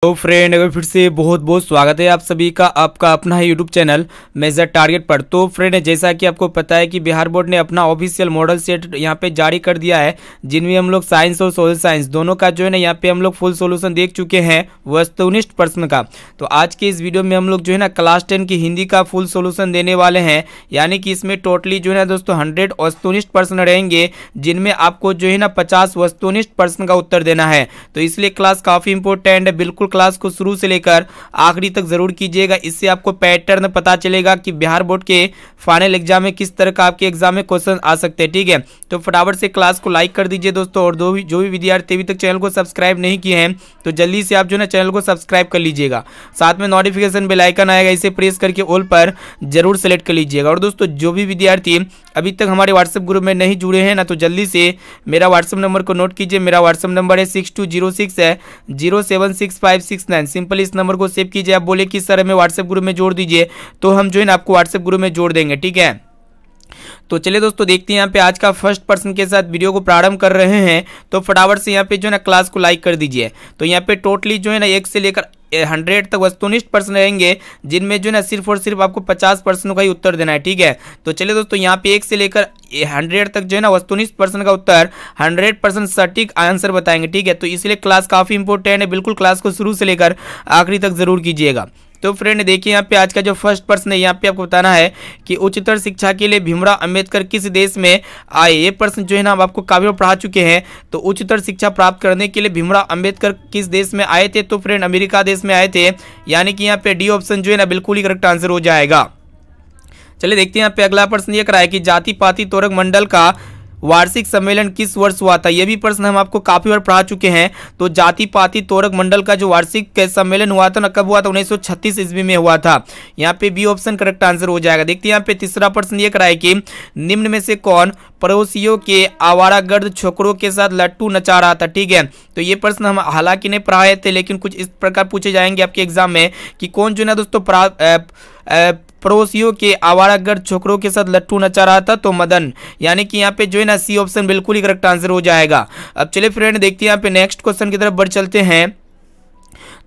तो फ्रेंड अगर फिर से बहुत बहुत स्वागत है आप सभी का आपका अपना है यूट्यूब चैनल मेजर टारगेट पर। तो फ्रेंड जैसा कि आपको पता है कि बिहार बोर्ड ने अपना ऑफिशियल मॉडल सेट यहाँ पे जारी कर दिया है, जिनमें हम लोग साइंस और सोशल साइंस दोनों का जो है ना यहाँ पे हम लोग फुल सोल्यूशन देख चुके हैं वस्तुनिष्ठ प्रश्न का। तो आज के इस वीडियो में हम लोग जो है ना क्लास 10 की हिंदी का फुल सोल्यूशन देने वाले हैं, यानी कि इसमें टोटली जो है ना दोस्तों 100 वस्तुनिष्ठ प्रश्न रहेंगे, जिनमें आपको जो है ना 50 वस्तुनिष्ठ प्रश्न का उत्तर देना है। तो इसलिए क्लास काफ़ी इंपॉर्टेंट है, बिल्कुल क्लास को शुरू से लेकर आखिरी तक जरूर कीजिएगा। इससे आपको पैटर्न पता चलेगा कि बिहार बोर्ड के फाइनल एग्जाम में किस तरह का आपके एग्जाम में क्वेश्चन आ सकते हैं। ठीक है, तो फटाफट से क्लास को लाइक कर दीजिए दोस्तों, और जो भी विद्यार्थी अभी तक चैनल को सब्सक्राइब नहीं किए हैं तो जल्दी से आप जो है चैनल को सब्सक्राइब कर लीजिएगा। साथ में नोटिफिकेशन बेल आइकन आएगा, इसे प्रेस करके ऑल पर जरूर सेलेक्ट कर लीजिएगा। और दोस्तों जो भी विद्यार्थी अभी तक हमारे व्हाट्सएप ग्रुप में नहीं जुड़े हैं ना, तो जल्दी से मेरा व्हाट्सएप नंबर को नोट कीजिए। मेरा व्हाट्सएप नंबर है 6206 है 076569। सिंपल इस नंबर को सेव कीजिए। आप बोले कि सर हमें व्हाट्सएप ग्रुप में जोड़ दीजिए, तो हम जो है ना आपको व्हाट्सएप ग्रुप में जोड़ देंगे। ठीक है, तो चलिए दोस्तों देखते हैं यहाँ पे आज का फर्स्ट पर्सन के साथ वीडियो को प्रारंभ कर रहे हैं। तो फटाफट से यहाँ पे जो है ना क्लास को लाइक कर दीजिए। तो यहाँ पे टोटली जो है ना 1 से लेकर 100 तक वस्तुनिष्ठ प्रश्न रहेंगे, जिनमें जो है ना सिर्फ और सिर्फ आपको 50 प्रश्नों का ही उत्तर देना है। ठीक है, तो चलिए दोस्तों यहाँ पे 1 से लेकर 100 तक जो है ना वस्तुनिष्ठ प्रश्न का उत्तर 100% सटीक आंसर बताएंगे। ठीक है, तो इसलिए क्लास काफ़ी इंपॉर्टेंट है, बिल्कुल क्लास को शुरू से लेकर आखिरी तक जरूर कीजिएगा। तो फ्रेंड देखिए यहाँ पे आज का जो फर्स्ट प्रश्न है, यहाँ पे आपको बताना है कि उच्चतर शिक्षा के लिए भीमराव अंबेडकर किस देश में आए। ये प्रश्न जो है ना हम आपको काफी बार पढ़ा चुके हैं। तो उच्चतर शिक्षा प्राप्त करने के लिए भीमराव अंबेडकर किस देश में आए थे? तो फ्रेंड अमेरिका देश में आए थे, यानी कि यहाँ पे डी ऑप्शन जो है ना बिल्कुल ही करेक्ट आंसर हो जाएगा। चलिए देखते हैं यहाँ पे अगला प्रश्न ये कराया कि जाति पाति तोरक मंडल का वार्षिक सम्मेलन किस वर्ष हुआ था। यह भी प्रश्न हम आपको काफी बार पढ़ा चुके हैं। तो जाति पाति तोरक मंडल का जो वार्षिक सम्मेलन हुआ था ना, कब हुआ था? 1936 ईस्वी में हुआ था। यहाँ पे बी ऑप्शन करेक्ट आंसर हो जाएगा। देखते हैं यहाँ पे तीसरा प्रश्न ये कराए कि निम्न में से कौन पड़ोसियों के आवारागर्द छोकरों के साथ लट्टू नचा रहा था। ठीक है, तो ये प्रश्न हम हालांकि नहीं पढ़ाए थे, लेकिन कुछ इस प्रकार पूछे जाएंगे आपके एग्जाम में कि कौन जो है ना दोस्तों पड़ोसियों के आवारागर्द छोकरों के साथ लट्टू नचा रहा था। तो मदन, यानी कि यहाँ पे जो है ना सी ऑप्शन बिल्कुल ही करेक्ट आंसर हो जाएगा। अब चलिए फ्रेंड देखते हैं यहाँ पे नेक्स्ट क्वेश्चन की तरफ बढ़ चलते हैं।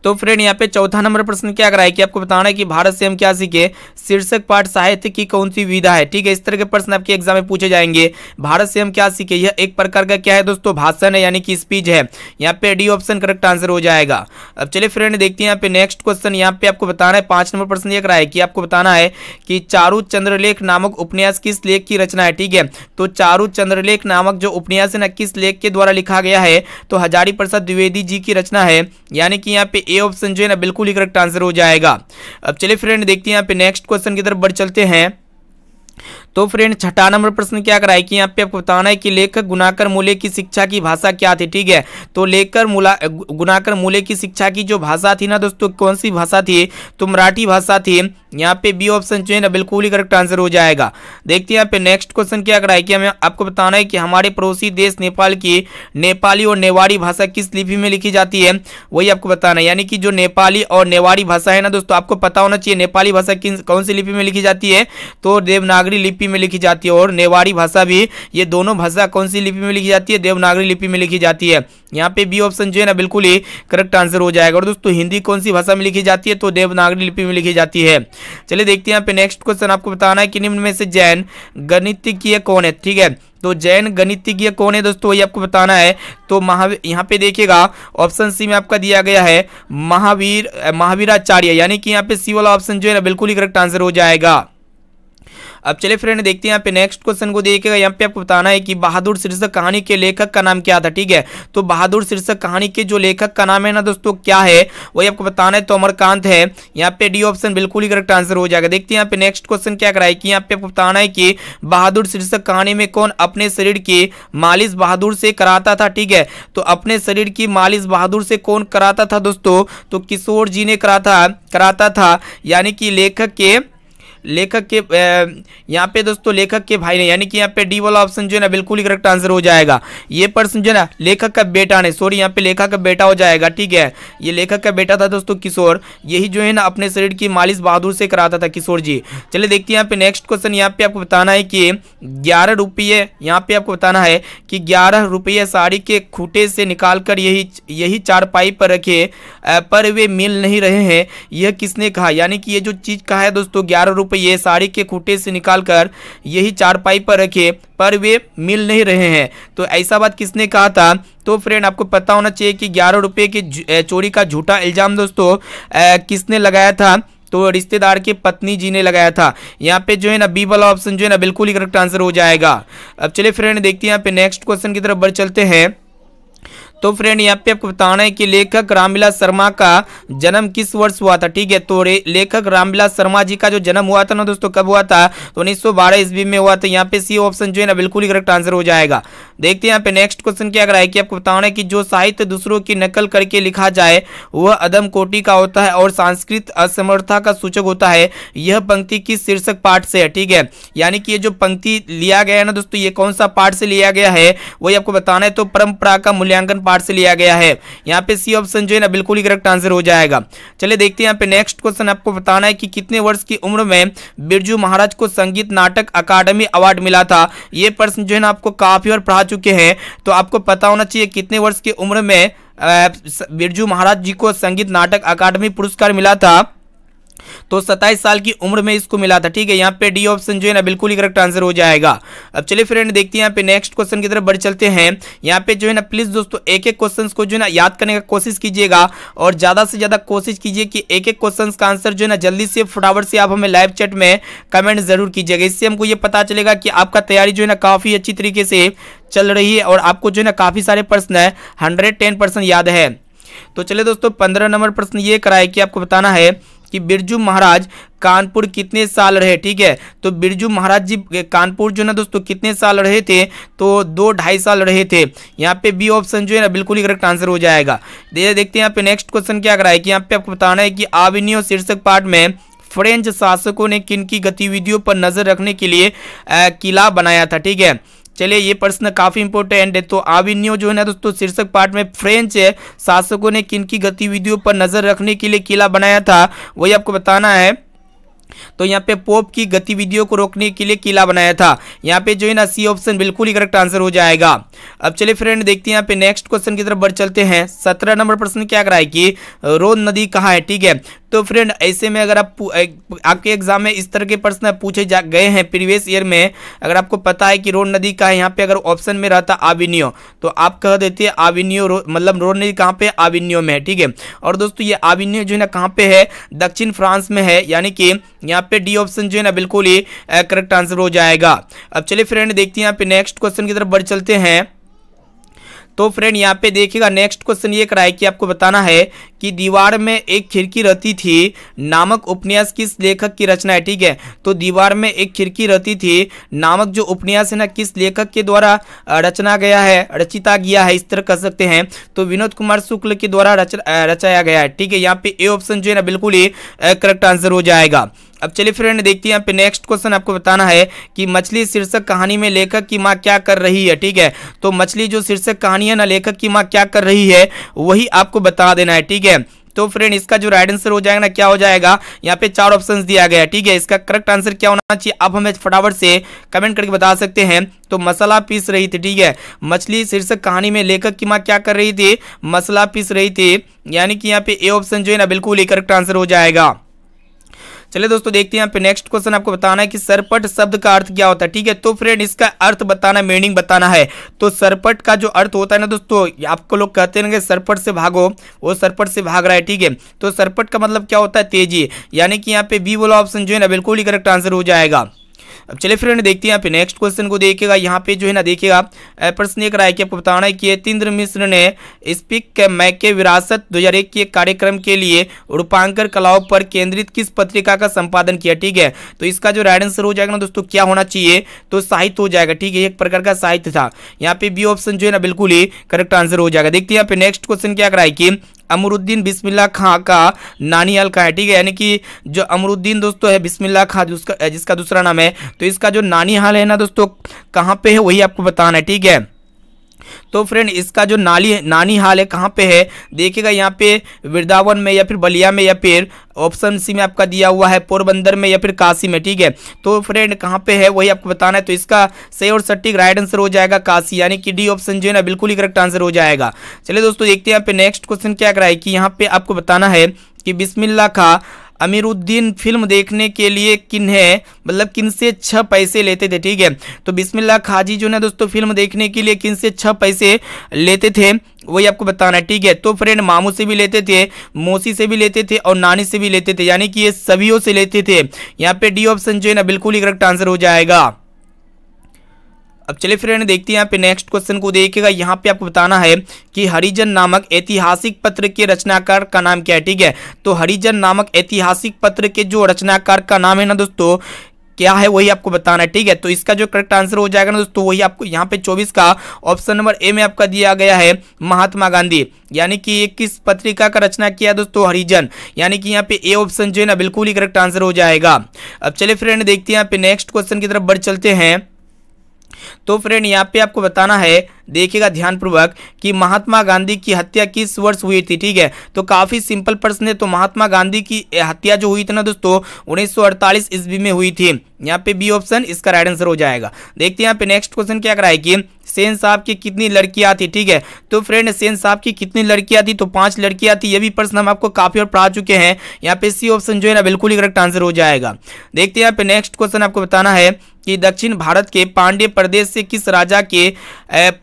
तो फ्रेंड यहाँ पे चौथा नंबर प्रश्न क्या कराए कि आपको बताना है कि भारत से हम क्या सीखे। शीर्षक पाठ साहित्य की कौन सी विधा है। ठीक है, इस तरह के प्रश्न आपके एग्जाम में पूछे जाएंगे। भारत से हम क्या सीखे, यह एक प्रकार का क्या है दोस्तों? भाषण है, यानी कि स्पीच है। यहाँ पे डी ऑप्शन करेक्ट आंसर हो जाएगा। अब चलिए फ्रेंड देखते हैं यहाँ पे नेक्स्ट क्वेश्चन। यहाँ पे आपको बताना है 5 नंबर प्रश्न ये कराए कि आपको बताना है कि चारु चंद्रलेख नामक उपन्यास किस लेख की रचना है। ठीक है, तो चारु चंद्रलेख नामक जो उपन्यास है ना किस लेख के द्वारा लिखा गया है? तो हजारी प्रसाद द्विवेदी जी की रचना है, यानी कि यहाँ पे ए ऑप्शन जो है ना बिल्कुल ही करेक्ट आंसर हो जाएगा। अब चलिए फ्रेंड देखते हैं यहाँ पे नेक्स्ट क्वेश्चन की तरफ बढ़ चलते हैं। तो फ्रेंड छठा नंबर प्रश्न क्या कराए कि यहाँ पे आपको बताना है कि लेखक गुणाकर मूल्य की शिक्षा की भाषा क्या थी। ठीक है, तो गुणाकर मूल्य की शिक्षा की जो भाषा थी ना दोस्तों, कौन सी भाषा थी? तो मराठी भाषा थी। यहाँ पे बी ऑप्शन जो है ना बिल्कुल ही करेक्ट आंसर हो जाएगा। देखते हैं यहाँ पे नेक्स्ट क्वेश्चन क्या कराए कि हमें आपको बताना है कि हमारे पड़ोसी देश नेपाल की नेपाली और नेवाड़ी भाषा किस लिपि में लिखी जाती है, वही आपको बताना है। यानी कि जो नेपाली और नेवाड़ी भाषा है ना दोस्तों, आपको पता होना चाहिए नेपाली भाषा कौन सी लिपि में लिखी जाती है? तो देवनागरी लिपि में लिखी जाती है, और नेवाड़ी भाषा भी, ये दोनों भाषा कौन सी लिपि में लिखी जाती है? देवनागरी लिपि में लिखी जाती है। यहाँ पे बी ऑप्शन जो है ना बिल्कुल ही करेक्ट आंसर हो जाएगा। और दोस्तों हिंदी कौन सी भाषा में लिखी जाती है? तो देवनागरी लिपि में लिखी जाती है। चलिए देखते हैं यहाँ पे नेक्स्ट क्वेश्चन। आपको बताना है कि निम्न में से जैन गणितज्ञ कौन है। ठीक है, तो जैन गणितज्ञ कौन है दोस्तों, वही आपको बताना है। तो यहाँ पे देखिएगा ऑप्शन सी में आपका दिया गया है महावीराचार्य, यानी कि यहाँ पे सी वाला ऑप्शन जो है ना बिल्कुल ही करेक्ट आंसर हो जाएगा। अब चलिए फ्रेंड देखते हैं यहाँ पे नेक्स्ट क्वेश्चन को देखिएगा। यहाँ पे आपको बताना है कि बहादुर शीर्षक कहानी के लेखक का नाम क्या था। ठीक है, तो बहादुर शीर्षक कहानी के जो लेखक का नाम है ना दोस्तों क्या है, वही आपको बताना है। तो अमरकांत है। यहाँ पे डी ऑप्शन बिल्कुल ही करेक्ट आंसर हो जाएगा। देखते हैं यहाँ पे नेक्स्ट क्वेश्चन क्या कराए कि यहाँ पे आपको बताना है कि बहादुर शीर्षक कहानी में कौन अपने शरीर की मालिश बहादुर से कराता था। ठीक है, तो अपने शरीर की मालिश बहादुर से कौन कराता था दोस्तों? तो किशोर जी ने कराता था, यानी कि लेखक के लेखक के यहाँ पे दोस्तों लेखक के भाई ने, यानी कि यहाँ पे डी वाला ऑप्शन जो है ना बिल्कुल ही करेक्ट आंसर हो जाएगा। ये पर्सन जो है ना लेखक का बेटा ने, सॉरी यहाँ पे लेखक का बेटा हो जाएगा, ठीक है। ये लेखक का बेटा था दोस्तों किशोर, यही जो है ना अपने शरीर की मालिश बहादुर से कराता था किशोर जी। चलिए देखते हैं यहाँ पे नेक्स्ट क्वेश्चन। यहाँ पे आपको बताना है कि 11 रुपये, यहाँ पे आपको बताना है कि 11 रुपये साड़ी के खूटे से निकालकर यही चारपाई पर रखे पर वे मिल नहीं रहे हैं, यह किसने कहा। यानी कि ये जो चीज कहा है दोस्तों 11 रुपये साड़ी के खूटे से निकालकर यही चारपाई पर रखे पर वे मिल नहीं रहे हैं, तो ऐसा बात किसने कहा था। तो फ्रेंड आपको पता होना चाहिए कि 11 रुपये की चोरी का झूठा इल्जाम दोस्तों किसने लगाया था, तो रिश्तेदार की पत्नी जी ने लगाया था। यहाँ पे जो है ना बी वाला ऑप्शन जो है ना बिल्कुल ही करेक्ट आंसर हो जाएगा। अब चलिए फ्रेंड देखते हैं यहाँ पे नेक्स्ट क्वेश्चन की तरफ बढ़ चलते हैं। तो फ्रेंड यहाँ पे आपको बताना है कि लेखक रामविलास शर्मा का जन्म किस वर्ष हुआ था, ठीक है। तो लेखक रामविलास शर्मा जी का जो जन्म हुआ था ना दोस्तों, कब हुआ था, तो 1912 ईस्वी में हुआ था। यहाँ पे सी ऑप्शन जो है ना बिल्कुल ही करेक्ट आंसर हो जाएगा। देखते हैं यहाँ पे नेक्स्ट क्वेश्चन क्या है कि आपको बताना है कि जो साहित्य दूसरों की नकल करके लिखा जाए वह अदम कोटि का होता है और सांस्कृतिक असमर्थता का सूचक होता है। यह पंक्ति किस शीर्षक पाठ से है, ठीक है। यानी कि ये जो पंक्ति लिया गया है ना दोस्तों, ये कौन सा पाठ से लिया गया है वही आपको बताना है। तो परंपरा का मूल्यांकन पाठ से लिया गया है। यहाँ पे सी ऑप्शन जो है ना बिल्कुल ही करेक्ट आंसर हो जाएगा। चलिए देखते हैं यहाँ पे नेक्स्ट क्वेश्चन। आपको बताना है कि कितने वर्ष की उम्र में बिरजू महाराज को संगीत नाटक अकादमी अवार्ड मिला था। ये प्रश्न जो है ना आपको काफी बार पढ़ा चुके हैं, तो आपको पता होना चाहिए कितने वर्ष की उम्र में बिरजू महाराज जी को संगीत नाटक अकादमी पुरस्कार मिला था। तो 27 साल की उम्र में इसको मिला था, ठीक है। यहाँ पे डी ऑप्शन जो है ना बिल्कुल ही करेक्ट आंसर हो जाएगा। अब चलिए फ्रेंड देखते हैं यहाँ पे नेक्स्ट क्वेश्चन की तरफ बढ़ चलते हैं। यहाँ पे जो है ना प्लीज दोस्तों एक एक क्वेश्चन को जो है ना याद करने का कोशिश कीजिएगा और ज्यादा से ज्यादा कोशिश कीजिए कि एक एक क्वेश्चन का आंसर जो है ना जल्दी से फटाफट से आप हमें लाइव चैट में कमेंट जरूर कीजिएगा। इससे हमको ये पता चलेगा कि आपका तैयारी जो है ना काफी अच्छी तरीके से चल रही है और आपको जो है ना काफी सारे प्रश्न 110% याद है। तो चलिए दोस्तों 15 नंबर प्रश्न ये कराए कि आपको बताना है कि बिरजू महाराज कानपुर कितने साल रहे, ठीक है। तो बिरजू महाराज जी कानपुर जो ना दोस्तों कितने साल रहे थे, तो 2-2.5 साल रहे थे। यहाँ पे बी ऑप्शन जो है ना बिल्कुल ही करेक्ट आंसर हो जाएगा। देखते हैं यहाँ पे नेक्स्ट क्वेश्चन क्या कराए कि यहाँ पे आपको बताना है कि आविनियो शीर्षक पाठ में फ्रेंच शासकों ने किन की गतिविधियों पर नजर रखने के लिए किला बनाया था, ठीक है। चलिए ये प्रश्न काफी इंपॉर्टेंट है। तो आविनियो जो है ना दोस्तों शीर्षक पाठ में फ्रेंच शासकों ने किन की गतिविधियों पर नजर रखने के लिए किला बनाया था वही आपको बताना है। तो यहाँ पे पोप की गतिविधियों को रोकने के लिए किला बनाया था। यहाँ पे जो है ना सी ऑप्शन बिल्कुल ही करेक्ट आंसर हो जाएगा। अब चलिए फ्रेंड देखते हैं यहाँ पे नेक्स्ट क्वेश्चन की तरफ बढ़ चलते हैं। 17 नंबर प्रश्न क्या कराए कि रोन नदी कहाँ है, ठीक है। तो फ्रेंड ऐसे में अगर आपके एग्जाम में इस तरह के प्रश्न पूछे गए हैं प्रीवियस ईयर में, अगर आपको पता है कि रोन नदी कहाँ है, यहाँ पे अगर ऑप्शन में रहता आविनियो तो आप कह देते हैं आविनियो, मतलब रोन नदी कहाँ पे, आविनियो में है, ठीक है। और दोस्तों ये आविनियो जो है ना कहाँ पे है, दक्षिण फ्रांस में है, यानी कि यहाँ पे डी ऑप्शन जो है ना बिल्कुल ही करेक्ट आंसर हो जाएगा। अब चलिए फ्रेंड देखते हैं यहाँ पे नेक्स्ट क्वेश्चन की तरफ बढ़ चलते हैं। तो फ्रेंड यहाँ पे देखिएगा नेक्स्ट क्वेश्चन ये कराए कि आपको बताना है कि दीवार में एक खिड़की रहती थी नामक उपन्यास किस लेखक की रचना है, ठीक है। तो दीवार में एक खिड़की रहती थी नामक जो उपन्यास है ना किस लेखक के द्वारा रचना गया है, रचिता गया है, इस तरह कह सकते हैं। तो विनोद कुमार शुक्ल के द्वारा रचाया गया है, ठीक है। यहाँ पे ए ऑप्शन जो है ना बिल्कुल ही करेक्ट आंसर हो जाएगा। अब चलिए फ्रेंड देखते हैं यहाँ पे नेक्स्ट क्वेश्चन आपको बताना है कि मछली शीर्षक कहानी में लेखक की माँ क्या कर रही है, ठीक है। तो मछली जो शीर्षक कहानी है ना लेखक की माँ क्या कर रही है वही आपको बता देना है, ठीक है। तो फ्रेंड इसका जो राइट आंसर हो जाएगा ना क्या हो जाएगा, यहाँ पे 4 ऑप्शंस दिया गया है, ठीक है। इसका करेक्ट आंसर क्या होना चाहिए आप हमें फटाफट से कमेंट करके बता सकते हैं। तो मसाला पीस रही थी, ठीक है। मछली शीर्षक कहानी में लेखक की माँ क्या कर रही थी, मसाला पीस रही थी, यानी कि यहाँ पे ए ऑप्शन जो है ना बिल्कुल ही करेक्ट आंसर हो जाएगा। चलिए दोस्तों देखते हैं यहाँ पे नेक्स्ट क्वेश्चन आपको बताना है कि सरपट शब्द का अर्थ क्या होता है, ठीक है। तो फ्रेंड इसका अर्थ बताना, मीनिंग बताना है। तो सरपट का जो अर्थ होता है ना दोस्तों, आपको लोग कहते हैं कि सरपट से भागो, वो सरपट से भाग रहा है, ठीक है। तो सरपट का मतलब क्या होता है, तेजी, यानी कि यहाँ पे बी वाला ऑप्शन जो है ना बिल्कुल ही करेक्ट आंसर हो जाएगा। अब चलिए फ्रेंड देखते हैं यहाँ पे नेक्स्ट क्वेश्चन को देखिएगा। यहाँ पे जो है ना देखिएगा प्रश्न ये कराया कि आपको बताना है कि यतीन्द्र मिश्र ने स्पीक मैके विरासत 2001 के कार्यक्रम के लिए रूपांकर कलाओं पर केंद्रित किस पत्रिका का संपादन किया, ठीक है। तो इसका जो राइट आंसर हो जाएगा ना दोस्तों क्या होना चाहिए, तो साहित्य हो जाएगा, ठीक है। एक प्रकार का साहित्य था। यहाँ पे बी ऑप्शन जो है ना बिल्कुल ही करेक्ट आंसर हो जाएगा। देखते हैं यहाँ पे नेक्स्ट क्वेश्चन क्या कराया कि अमरुद्दीन बिस्मिल्लाह खां का नानियाल का है, ठीक है। यानी कि जो अमरुद्दीन दोस्तों है बिस्मिल्लाह खां जिसका दूसरा नाम है, तो इसका जो नानिहाल है ना दोस्तों कहाँ पे है वही आपको बताना है, ठीक है। तो फ्रेंड इसका जो नानी हाल है कहाँ पे है, देखिएगा यहाँ पे वृंदावन में या फिर बलिया में या फिर ऑप्शन सी में आपका दिया हुआ है पोरबंदर में या फिर काशी में, ठीक है। तो फ्रेंड कहाँ पे है वही आपको बताना है। तो इसका सही और सटीक राइट आंसर हो जाएगा काशी, यानी कि डी ऑप्शन जो है ना बिल्कुल ही करेक्ट आंसर हो जाएगा। चलिए दोस्तों देखते हैं यहाँ पे नेक्स्ट क्वेश्चन क्या कराए कि यहाँ पे आपको बताना है कि बिस्मिल्लाह खां अमीरुद्दीन फिल्म देखने के लिए किन से 6 पैसे लेते थे, ठीक है। तो बिस्मिल्लाह खां जी जो ना दोस्तों फिल्म देखने के लिए किन से 6 पैसे लेते थे वही आपको बताना है, ठीक है। तो फ्रेंड मामू से भी लेते थे, मौसी से भी लेते थे और नानी से भी लेते थे, यानी कि ये सभीयों से लेते थे। यहाँ पे डी ऑप्शन जो है ना बिल्कुल ही करेक्ट आंसर हो जाएगा। अब चलिए फ्रेंड देखते हैं यहाँ पे नेक्स्ट क्वेश्चन को, देखिएगा यहाँ पे आपको बताना है कि हरिजन नामक ऐतिहासिक पत्र के रचनाकार का नाम क्या है, ठीक है। तो हरिजन नामक ऐतिहासिक पत्र के जो रचनाकार का नाम है ना दोस्तों क्या है वही आपको बताना है, ठीक है। तो इसका जो करेक्ट आंसर हो जाएगा ना दोस्तों वही आपको यहाँ पे 24 का ऑप्शन नंबर ए में आपका दिया गया है महात्मा गांधी, यानी कि ये किस पत्रिका का रचना किया दोस्तों हरिजन, यानी कि यहाँ पे ए ऑप्शन जो है ना बिल्कुल ही करेक्ट आंसर हो जाएगा। अब चलिए फ्रेंड देखते हैं यहाँ पे नेक्स्ट क्वेश्चन की तरफ बढ़ चलते हैं। तो फ्रेंड यहाँ पे आपको बताना है, देखिएगा ध्यानपूर्वक कि महात्मा गांधी की हत्या किस वर्ष हुई थी, ठीक है। तो काफी सिंपल प्रश्न है। तो महात्मा गांधी की हत्या जो हुई थी ना दोस्तों 1948 ईस्वी में हुई थी, यहाँ पे बी ऑप्शन इसका राइट आंसर हो जाएगा। देखते हैं यहाँ पे नेक्स्ट क्वेश्चन क्या कराए कि सेन साहब की कितनी लड़कियां थी, ठीक है। तो फ्रेंड सेन साहब की कितनी लड़कियां थी, तो 5 लड़कियां थी। ये भी प्रश्न हम आपको काफी और पढ़ा चुके हैं, यहाँ पे सी ऑप्शन जो है ना बिल्कुल ही करेक्ट आंसर हो जाएगा। देखते हैं यहाँ पे नेक्स्ट क्वेश्चन आपको बताना है कि दक्षिण भारत के पांड्य प्रदेश से किस राजा के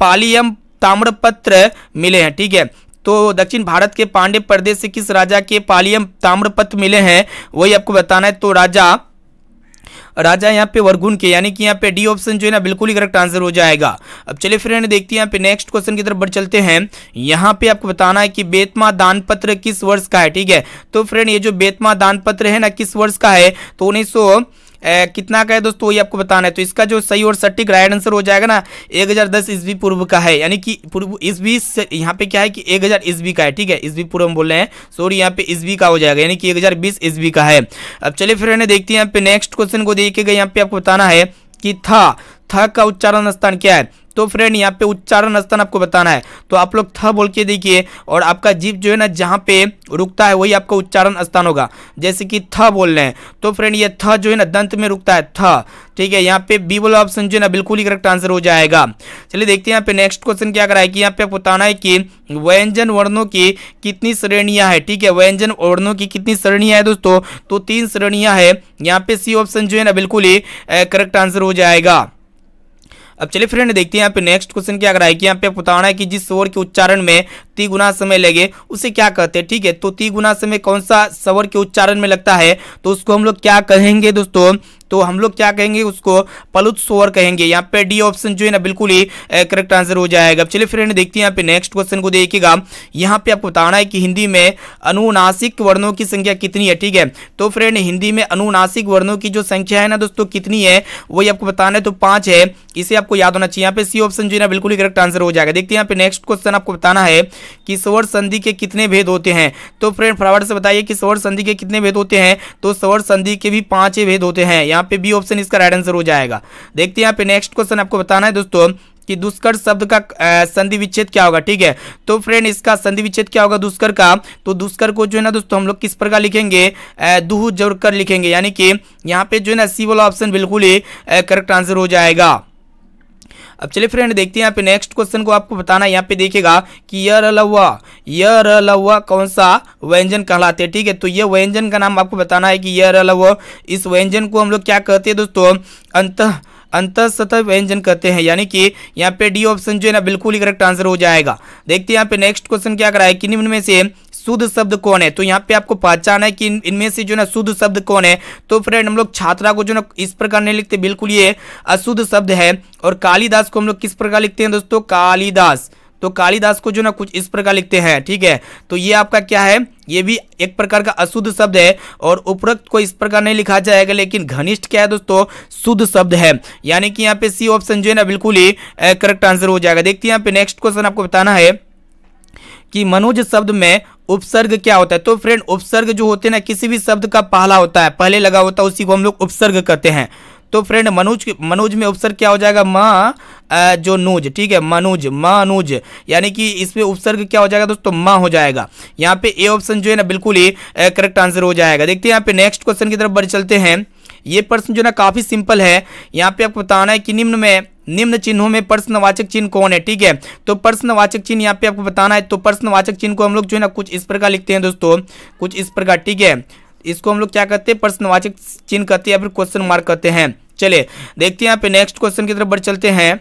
पालियम ताम्रपत्र मिले हैं, ठीक है। तो दक्षिण भारत के पांड्य प्रदेश से किस राजा के पालियम ताम्रपत्र मिले हैं वही आपको बताना है। तो राजा यहाँ पे वर्गुन के, यानी कि यहाँ पे डी ऑप्शन जो है ना बिल्कुल ही करेक्ट आंसर हो जाएगा। अब चलिए फ्रेंड देखते हैं यहाँ पे नेक्स्ट क्वेश्चन की तरफ बढ़ चलते हैं। यहाँ पे आपको बताना है कि बेतमा दान पत्र किस वर्ष का है, ठीक है। तो फ्रेंड ये जो बेतमा दान पत्र है ना किस वर्ष का है, तो 1900 कितना का है दोस्तों वही आपको बताना है। तो इसका जो सही और सटीक राइट आंसर हो जाएगा ना 1010 ईस्वी पूर्व का है, यानी कि पूर्व ईस्वी यहाँ पे क्या है कि 1000 ईस्वी का है, ठीक है। ईस्वी पूर्व हम बोल रहे हैं, सॉरी यहाँ पे ईस्वी का हो जाएगा, यानी कि 1020 ईस्वी का है। अब चलिए फ्रेंड देखते हैं यहाँ पे नेक्स्ट क्वेश्चन को देखिएगा। यहाँ पे आपको बताना है कि था का उच्चारण स्थान क्या है। तो फ्रेंड यहाँ पे उच्चारण स्थान आपको बताना है। तो आप लोग थ बोल के देखिए और आपका जीभ जो है ना जहाँ पे रुकता है वही आपका उच्चारण स्थान होगा। जैसे कि थ बोल रहे हैं तो फ्रेंड ये थ जो है ना दंत में रुकता है थ, ठीक है। यहाँ पे बी वाला ऑप्शन जो है ना बिल्कुल ही करेक्ट आंसर हो जाएगा। चलिए देखते हैं यहाँ पे नेक्स्ट क्वेश्चन क्या कराए कि यहाँ पे आपको बताना है कि व्यंजन वर्णों की कितनी श्रेणियां है, ठीक है। व्यंजन वर्णों की कितनी श्रेणियां है दोस्तों, तो 3 श्रेणियां है। यहाँ पे सी ऑप्शन जो है ना बिल्कुल ही करेक्ट आंसर हो जाएगा। अब चलिए फ्रेंड देखते हैं यहाँ पे नेक्स्ट क्वेश्चन क्या कराए कि यहाँ पे बताना है कि जिस स्वर के उच्चारण में 3 गुना समय लगे उसे क्या कहते हैं, ठीक है। तो 3 गुना समय कौन सा स्वर के उच्चारण में लगता है तो उसको हम लोग क्या कहेंगे दोस्तों, तो हम लोग क्या कहेंगे उसको पलुत स्वर कहेंगे। यहाँ पे डी ऑप्शन जो है ना बिल्कुल ही करेक्ट आंसर हो जाएगा। चलिए फ्रेंड देखते हैं यहाँ पे नेक्स्ट क्वेश्चन को देखिएगा। यहाँ पे आपको बताना है कि हिंदी में अनुनासिक वर्णों की संख्या कितनी है, ठीक है। तो फ्रेंड हिंदी में अनुनासिक वर्णों की जो संख्या है ना दोस्तों कितनी है वही आपको बताना है। तो 5 है, इसे आपको याद होना चाहिए। यहाँ पे सी ऑप्शन जो है ना बिल्कुल ही करेक्ट आंसर हो जाएगा। देखते हैं यहाँ पे नेक्स्ट क्वेश्चन आपको बताना है कि स्वर संधि के कितने भेद होते हैं। तो फ्रेंड फटाफट से बताइए कि स्वर संधि के कितने भेद होते हैं। तो स्वर संधि के भी 5 भेद होते हैं। यहाँ पे बी ऑप्शन इसका राइट आंसर हो जाएगा। देखते हैं यहाँ पे नेक्स्ट क्वेश्चन आपको बताना है दोस्तों कि दुष्कर शब्द का संधि विच्छेद क्या होगा, ठीक है। तो फ्रेंड इसका संधि विच्छेद क्या होगा दुष्कर का, तो दुष्कर को जो है ना दोस्तों हम लोग किस प्रकार लिखेंगे, दुह जोड़कर लिखेंगे, यानी कि यहाँ पे जो है ना सी वाला ऑप्शन बिल्कुल ही करेक्ट आंसर हो जाएगा। अब चलिए फ्रेंड देखते हैं यहाँ पे नेक्स्ट क्वेश्चन को आपको बताना है। यहाँ पे देखिएगा कि य र लव्वा कौन सा व्यंजन कहलाते हैं, ठीक है। तो ये व्यंजन का नाम आपको बताना है कि य र लव्वा, इस व्यंजन को हम लोग क्या कहते हैं दोस्तों, अंतःसतह व्यंजन कहते हैं, यानी कि यहाँ पे डी ऑप्शन जो है ना बिल्कुल ही करेक्ट आंसर हो जाएगा। देखते हैं यहाँ पे नेक्स्ट क्वेश्चन क्या कराए कि निम्न में से शुद्ध शब्द कौन है। तो यहाँ पे आपको पहचाना है कि इनमें से जो ना शुद्ध शब्द कौन है। तो फ्रेंड हम लोग छात्रा को जो ना इस प्रकार नहीं लिखते, बिल्कुल ये अशुद्ध शब्द है। और कालिदास को हम लोग किस प्रकार लिखते हैं दोस्तों, कालिदास, तो कालिदास को जो ना कुछ इस प्रकार लिखते हैं, ठीक है। तो ये आपका क्या है, ये भी एक प्रकार का अशुद्ध शब्द है। और उपरोक्त को इस प्रकार नहीं लिखा जाएगा, लेकिन घनिष्ठ क्या है दोस्तों, शुद्ध शब्द है, यानी कि यहाँ पे सी ऑप्शन जो है ना बिल्कुल ही करेक्ट आंसर हो जाएगा। देखते हैं यहाँ पे नेक्स्ट क्वेश्चन आपको बताना है कि मनोज शब्द में उपसर्ग क्या होता है? तो फ्रेंड उपसर्ग जो होते हैं ना किसी भी शब्द का पहला होता है, पहले लगा होता है, उसी को हम लोग उपसर्ग कहते हैं। तो फ्रेंड मनोज में उपसर्ग क्या हो जाएगा? जो नूज, ठीक है, मनुज, यानी कि इसमें उपसर्ग क्या हो जाएगा दोस्तों? माँ हो जाएगा। यहाँ पे ए ऑप्शन जो है ना बिल्कुल ही करेक्ट आंसर हो जाएगा। देखते हैं यहाँ पे नेक्स्ट क्वेश्चन की तरफ बढ़ चलते हैं। ये प्रश्न जो ना काफी सिंपल है। यहाँ पे आपको बताना है कि निम्न चिन्हों में प्रश्नवाचक चिन्ह कौन है, ठीक है। तो प्रश्नवाचक चिन्ह यहाँ पे आपको बताना है। तो प्रश्नवाचक चिन्ह को हम लोग जो है ना कुछ इस प्रकार लिखते हैं दोस्तों, कुछ इस प्रकार, ठीक है। इसको हम लोग क्या कहते हैं? प्रश्नवाचक चिन्ह कहते हैं या फिर क्वेश्चन मार्क कहते हैं। चलिए देखते हैं यहाँ पे नेक्स्ट क्वेश्चन की तरफ बढ़ चलते हैं।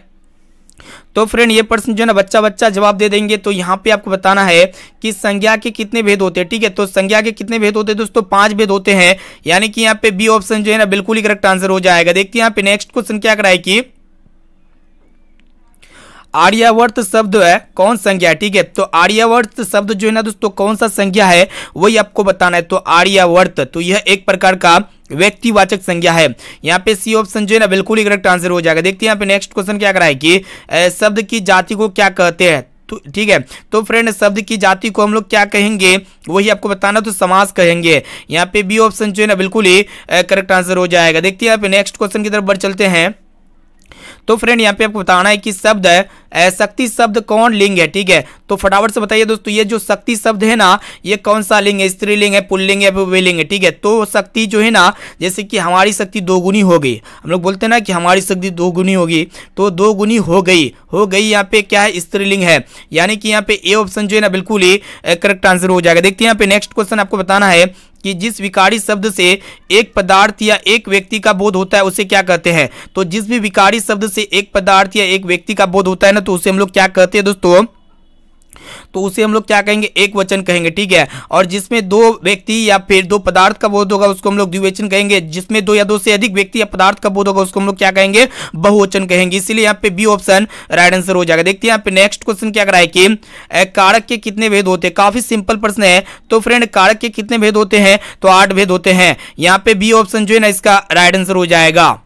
तो फ्रेंड ये प्रश्न जो है ना बच्चा जवाब दे देंगे। तो यहाँ पे आपको बताना है कि संज्ञा के कितने भेद होते हैं, ठीक है। तो संज्ञा के कितने भेद होते हैं दोस्तों? 5 भेद होते हैं, यानी कि यहाँ पे बी ऑप्शन जो है ना बिल्कुल ही करेक्ट आंसर हो जाएगा। देखते हैं यहाँ पे नेक्स्ट क्वेश्चन क्या कराए कि आर्यावर्त शब्द है कौन संज्ञा है, ठीक है। तो आर्यावर्त शब्द जो है ना दोस्तों कौन सा संज्ञा है वही आपको बताना है। तो आर्यावर्त, तो यह एक प्रकार का व्यक्तिवाचक संज्ञा है। यहाँ पे सी ऑप्शन जो है ना बिल्कुल ही करेक्ट आंसर हो जाएगा। देखते हैं यहाँ पे नेक्स्ट क्वेश्चन क्या कराए कि शब्द की जाति को क्या कहते हैं, तो ठीक है। तो फ्रेंड शब्द की जाति को हम लोग क्या कहेंगे वही आपको बताना, तो समास कहेंगे। यहाँ पे बी ऑप्शन जो है ना बिल्कुल ही करेक्ट आंसर हो जाएगा। देखते हैं यहाँ पे नेक्स्ट क्वेश्चन की तरफ बढ़ चलते हैं। तो फ्रेंड यहाँ पे आपको बताना है कि शब्द शक्ति शब्द कौन लिंग है, ठीक है। तो फटाफट से बताइए दोस्तों, ये जो शक्ति शब्द है ना ये कौन सा लिंग है? स्त्रीलिंग है, पुल्लिंग है, पुल्लिंग है, ठीक है। तो शक्ति जो है ना, जैसे कि हमारी शक्ति दोगुनी हो गई, हम लोग बोलते हैं ना कि हमारी शक्ति दोगुनी होगी, तो दोगुनी हो गई यहाँ पे क्या है? स्त्रीलिंग है, यानी कि यहाँ पे ए ऑप्शन जो है ना बिल्कुल ही करेक्ट आंसर हो जाएगा। देखते हैं यहाँ पे नेक्स्ट क्वेश्चन आपको बताना है कि जिस विकारी शब्द से एक पदार्थ या एक व्यक्ति का बोध होता है उसे क्या कहते हैं? तो जिस भी विकारी शब्द से एक पदार्थ या एक व्यक्ति का बोध होता है ना, तो उसे हम लोग क्या कहते हैं दोस्तों? तो उसे हम लोग क्या कहेंगे? एक वचन कहेंगे, ठीक है। और जिसमें 2 व्यक्ति या फिर 2 पदार्थ का बोध होगा उसको हम लोग द्विवचन कहेंगे। जिसमें 2 या 2 से अधिक व्यक्ति या पदार्थ का बोध होगा उसको हम लोग क्या कहेंगे? बहुवचन कहेंगे। इसीलिए यहाँ पे बी ऑप्शन राइट आंसर हो जाएगा। देखते हैं यहाँ पे नेक्स्ट क्वेश्चन क्या कराए कि कारक के कितने भेद होते हैं? काफी सिंपल प्रश्न है। तो फ्रेंड कारक के कितने भेद होते हैं? तो 8 भेद होते हैं। यहाँ पे बी ऑप्शन जो है ना इसका राइट आंसर हो जाएगा।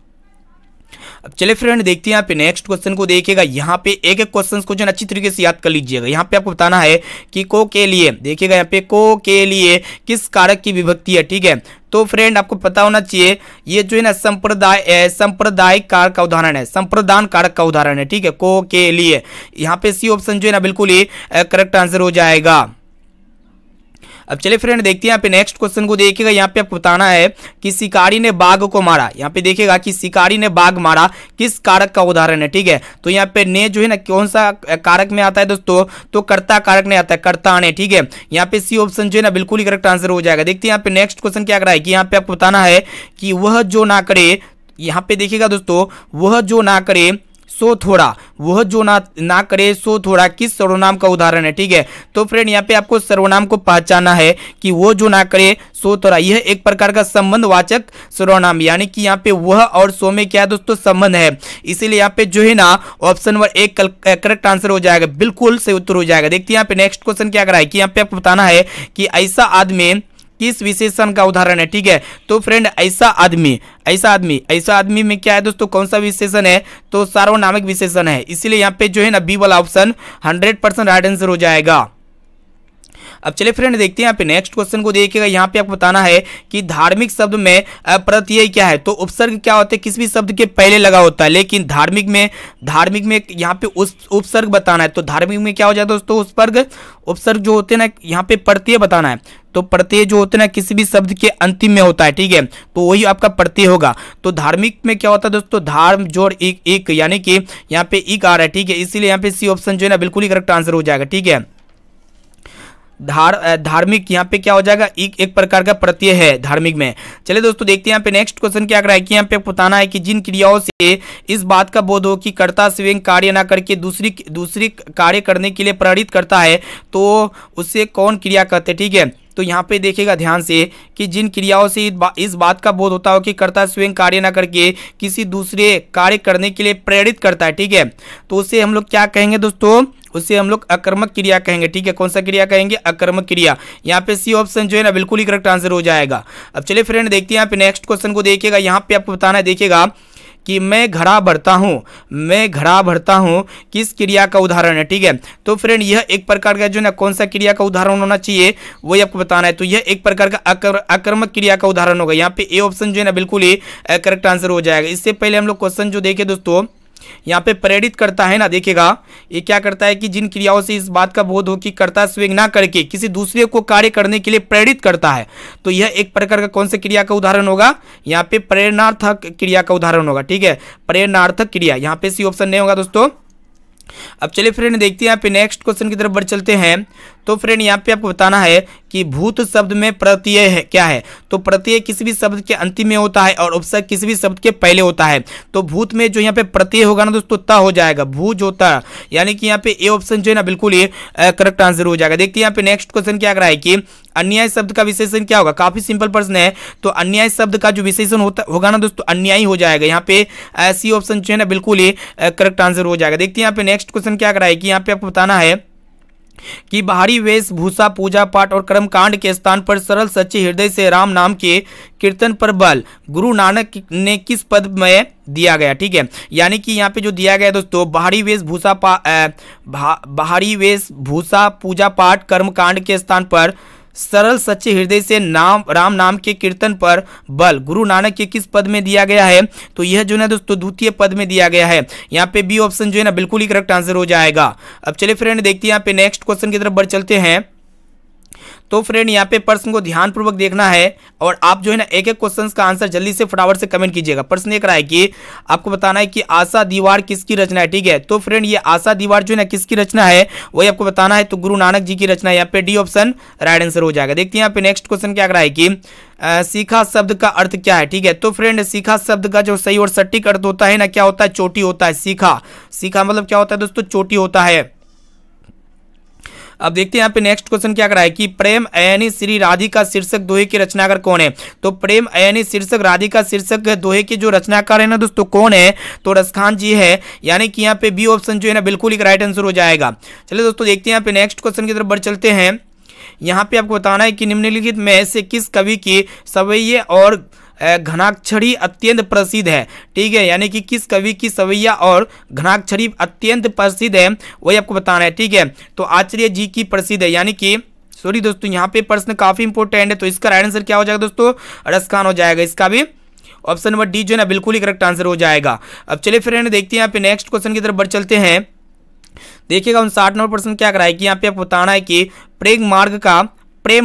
अब चलिए फ्रेंड देखते हैं यहाँ पे नेक्स्ट क्वेश्चन को। देखिएगा यहाँ पे एक क्वेश्चन को जो अच्छी तरीके से याद कर लीजिएगा। यहाँ पे आपको बताना है कि को के लिए, देखिएगा यहाँ पे को के लिए किस कारक की विभक्ति है, ठीक है। तो फ्रेंड आपको पता होना चाहिए ये जो है ना सांप्रदायिक कारक का उदाहरण है, संप्रदान कारक का उदाहरण है, ठीक है। को के लिए यहाँ पे सी ऑप्शन जो है ना बिल्कुल ही करेक्ट आंसर हो जाएगा। अब चलिए फ्रेंड देखते हैं यहाँ पे नेक्स्ट क्वेश्चन को। देखिएगा यहाँ पे आपको बताना है कि शिकारी ने बाघ को मारा। यहाँ पे देखिएगा कि शिकारी ने बाघ मारा किस कारक का उदाहरण है, ठीक है। तो यहाँ पे ने जो है ना कौन सा कारक में आता है दोस्तों? तो कर्ता कारक में आता है, कर्ता ने, ठीक है। यहाँ पे सी ऑप्शन जो है ना बिल्कुल ही करेक्ट आंसर हो जाएगा। देखते हैं यहाँ पे नेक्स्ट क्वेश्चन क्या कराए कि यहाँ पे आपको बताना है कि वह जो ना करे, यहाँ पे देखिएगा दोस्तों, वह जो ना करे सो थोड़ा, वह जो ना करे सो थोड़ा किस सर्वनाम का उदाहरण है, ठीक है। तो फ्रेंड यहाँ पे आपको सर्वनाम को पहचानना है कि वो जो ना करे सो थोड़ा, यह एक प्रकार का संबंधवाचक सर्वनाम, यानी कि यहाँ पे वह और सो में क्या है दोस्तों? संबंध है। इसीलिए यहाँ पे जो है ना ऑप्शन नंबर 1 करेक्ट आंसर हो जाएगा, बिल्कुल सही उत्तर हो जाएगा। देखते हैं यहाँ पे नेक्स्ट क्वेश्चन क्या कराए कि यहाँ पे आपको बताना है कि ऐसा आदमी किस विशेषण का उदाहरण है, ठीक है। तो फ्रेंड ऐसा आदमी में क्या है दोस्तों? कौन सा विशेषण है? तो सार्वनामिक विशेषण है। इसीलिए यहाँ पे जो है ना बी वाला ऑप्शन 100% राइट आंसर हो जाएगा। अब चलिए फ्रेंड देखते हैं यहाँ पे नेक्स्ट क्वेश्चन को। देखिएगा यहाँ पे आपको बताना है कि धार्मिक शब्द में प्रत्यय क्या है? तो उपसर्ग क्या होता है? किसी भी शब्द के पहले लगा होता है, लेकिन धार्मिक में यहाँ पे उपसर्ग बताना है। तो धार्मिक में क्या हो जाता है दोस्तों? उपसर्ग जो होते हैं ना यहाँ पे प्रत्यय बताना है। तो प्रत्यय जो होते हैं ना किसी भी शब्द के अंतिम में होता है, ठीक है। तो वही आपका प्रत्यय होगा। तो धार्मिक में क्या होता है दोस्तों? धार्म जोड़ एक, यानी कि यहाँ पे इक आ रहा है, ठीक है। इसीलिए यहाँ पे सी ऑप्शन जो है ना बिल्कुल ही करेक्ट आंसर हो जाएगा, ठीक है। धार्मिक यहाँ पे क्या हो जाएगा? एक प्रकार का प्रत्यय है धार्मिक में। चलिए दोस्तों देखते हैं यहाँ पे नेक्स्ट क्वेश्चन क्या कराए कि यहाँ पे बताना है कि जिन क्रियाओं से इस बात का बोध हो कि कर्ता स्वयं कार्य ना करके दूसरी कार्य करने के लिए प्रेरित करता है, तो उसे कौन क्रिया कहते हैं, ठीक है। तो यहाँ पे देखिएगा ध्यान से कि जिन क्रियाओं से इस बात का बोध होता हो कि कर्ता स्वयं कार्य ना करके किसी दूसरे कार्य करने के लिए प्रेरित करता है, ठीक है। तो उसे हम लोग क्या कहेंगे दोस्तों? उसे हम लोग अकर्मक क्रिया कहेंगे, ठीक है। कौन सा क्रिया कहेंगे? अकर्मक क्रिया। यहाँ पे सी ऑप्शन जो है ना बिल्कुल ही करेक्ट आंसर हो जाएगा। अब चलिए फ्रेंड देखते हैं यहाँ पे नेक्स्ट क्वेश्चन को। देखिएगा यहाँ पे आपको बताना है, देखिएगा कि मैं घड़ा भरता हूँ, मैं घड़ा भरता हूँ किस क्रिया का उदाहरण है। ठीक है, तो फ्रेंड यह एक प्रकार का जो है ना कौन सा क्रिया का उदाहरण होना चाहिए वही आपको बताना है। तो यह एक प्रकार का आक्रामक क्रिया का उदाहरण होगा। यहाँ पे ए ऑप्शन जो है ना बिल्कुल ही करेक्ट आंसर हो जाएगा। इससे पहले हम लोग क्वेश्चन जो देखे दोस्तों, यहाँ पे प्रेरित करता है ना, देखिएगा ये क्या करता है कि जिन क्रियाओं से इस बात का बोध हो कि कर्ता स्वयं ना करके किसी दूसरे को कार्य करने के लिए प्रेरित करता है, तो यह एक प्रकार का कौन से क्रिया का उदाहरण होगा, यहाँ पे प्रेरणार्थक क्रिया का उदाहरण होगा। ठीक है, प्रेरणार्थक क्रिया, यहाँ पे सी ऑप्शन नहीं होगा दोस्तों। अब चलिए फ्रेंड देखते हैं यहाँ पे नेक्स्ट क्वेश्चन की तरफ बढ़ चलते हैं। तो फ्रेंड यहाँ पे आपको बताना है कि भूत शब्द में प्रत्यय है क्या है। तो प्रत्यय किसी भी शब्द के अंतिम में होता है और उपसर्ग किसी भी शब्द के पहले होता है। तो भूत में जो यहाँ पे प्रत्यय होगा ना दोस्तों ता हो जाएगा, भू जो ता, यानी कि यहाँ पे ए ऑप्शन जो है ना बिल्कुल ही करेक्ट आंसर हो जाएगा। देखते हैं यहाँ पे नेक्स्ट क्वेश्चन क्या कर रहा है कि अन्याय शब्द का विशेषण क्या होगा। काफी सिंपल प्रश्न है। तो अन्याय शब्द का जो विशेषण होगा ना दोस्तों अन्यायी हो जाएगा। यहाँ पे सी ऑप्शन जो है ना बिल्कुल ही करेक्ट आंसर हो जाएगा। देखते हैं यहाँ पे नेक्स्ट क्वेश्चन क्या कर रहा है कि यहाँ पे आपको बताना है कि बाहरी वेशभूषा पूजा पाठ और कर्मकांड के स्थान पर सरल सच्चे हृदय से राम नाम के कीर्तन पर बल गुरु नानक ने किस पद में दिया गया। ठीक है, यानी कि यहाँ पे जो दिया गया दोस्तों बाहरी वेशभूषा पूजा पाठ कर्मकांड के स्थान पर सरल सच्चे हृदय से राम नाम के कीर्तन पर बल गुरु नानक के किस पद में दिया गया है। तो यह जो है दोस्तों द्वितीय पद में दिया गया है। यहाँ पे बी ऑप्शन जो है ना बिल्कुल ही करेक्ट आंसर हो जाएगा। अब चलिए फ्रेंड देखते हैं यहाँ पे नेक्स्ट क्वेश्चन की तरफ बढ़ चलते हैं। तो फ्रेंड यहाँ पे प्रश्न को ध्यानपूर्वक देखना है और आप जो है ना एक एक क्वेश्चन का आंसर जल्दी से फटाफट से कमेंट कीजिएगा। प्रश्न ये रहा है कि आपको बताना है कि आशा दीवार किसकी रचना है। ठीक है, तो फ्रेंड ये आशा दीवार जो है ना किसकी रचना है वही आपको बताना है। तो गुरु नानक जी की रचना है। यहाँ पे डी ऑप्शन राइट आंसर हो जाएगा। देखते हैं यहाँ पे नेक्स्ट क्वेश्चन क्या रहा है कि सीखा शब्द का अर्थ क्या है। ठीक है, तो फ्रेंड सीखा शब्द का जो सही और सटीक अर्थ होता है ना क्या होता है, चोटी होता है। सीखा मतलब क्या होता है दोस्तों, चोटी होता है। अब देखते हैं यहाँ पे नेक्स्ट क्वेश्चन क्या कर रहा है कि प्रेम अयनी श्री राधिका शीर्षक दोहे के रचनाकार कौन है। तो प्रेम अयनी शीर्षक राधिका शीर्षक दोहे के जो रचनाकार है ना दोस्तों कौन है, तो रसखान जी है। यानी कि यहाँ पे बी ऑप्शन जो है ना बिल्कुल ही राइट आंसर हो जाएगा। चलिए दोस्तों देखते हैं यहाँ पे नेक्स्ट क्वेश्चन की तरफ बढ़ चलते हैं। यहाँ पे आपको बताना है कि निम्नलिखित में से किस कवि की सवैये और घनाक्षरी अत्यंत प्रसिद्ध है। ठीक है, यानी कि किस कवि की सवैया और घनाक्षरी अत्यंत प्रसिद्ध है वही आपको बताना है। ठीक है, तो आचार्य जी की प्रसिद्ध है। यानी कि सॉरी दोस्तों यहाँ पे प्रश्न काफी इंपॉर्टेंट है। तो इसका राइट आंसर क्या हो जाएगा दोस्तों, रसखान हो जाएगा। इसका भी ऑप्शन नंबर डी जो है ना बिल्कुल ही करेक्ट आंसर हो जाएगा। अब चलिए फ्रेंड देखते हैं यहाँ पे नेक्स्ट क्वेश्चन की तरफ बढ़ चलते हैं। देखिएगा 59 नंबर प्रश्न क्या कराए कि यहाँ पे आपको बताना है कि प्रेम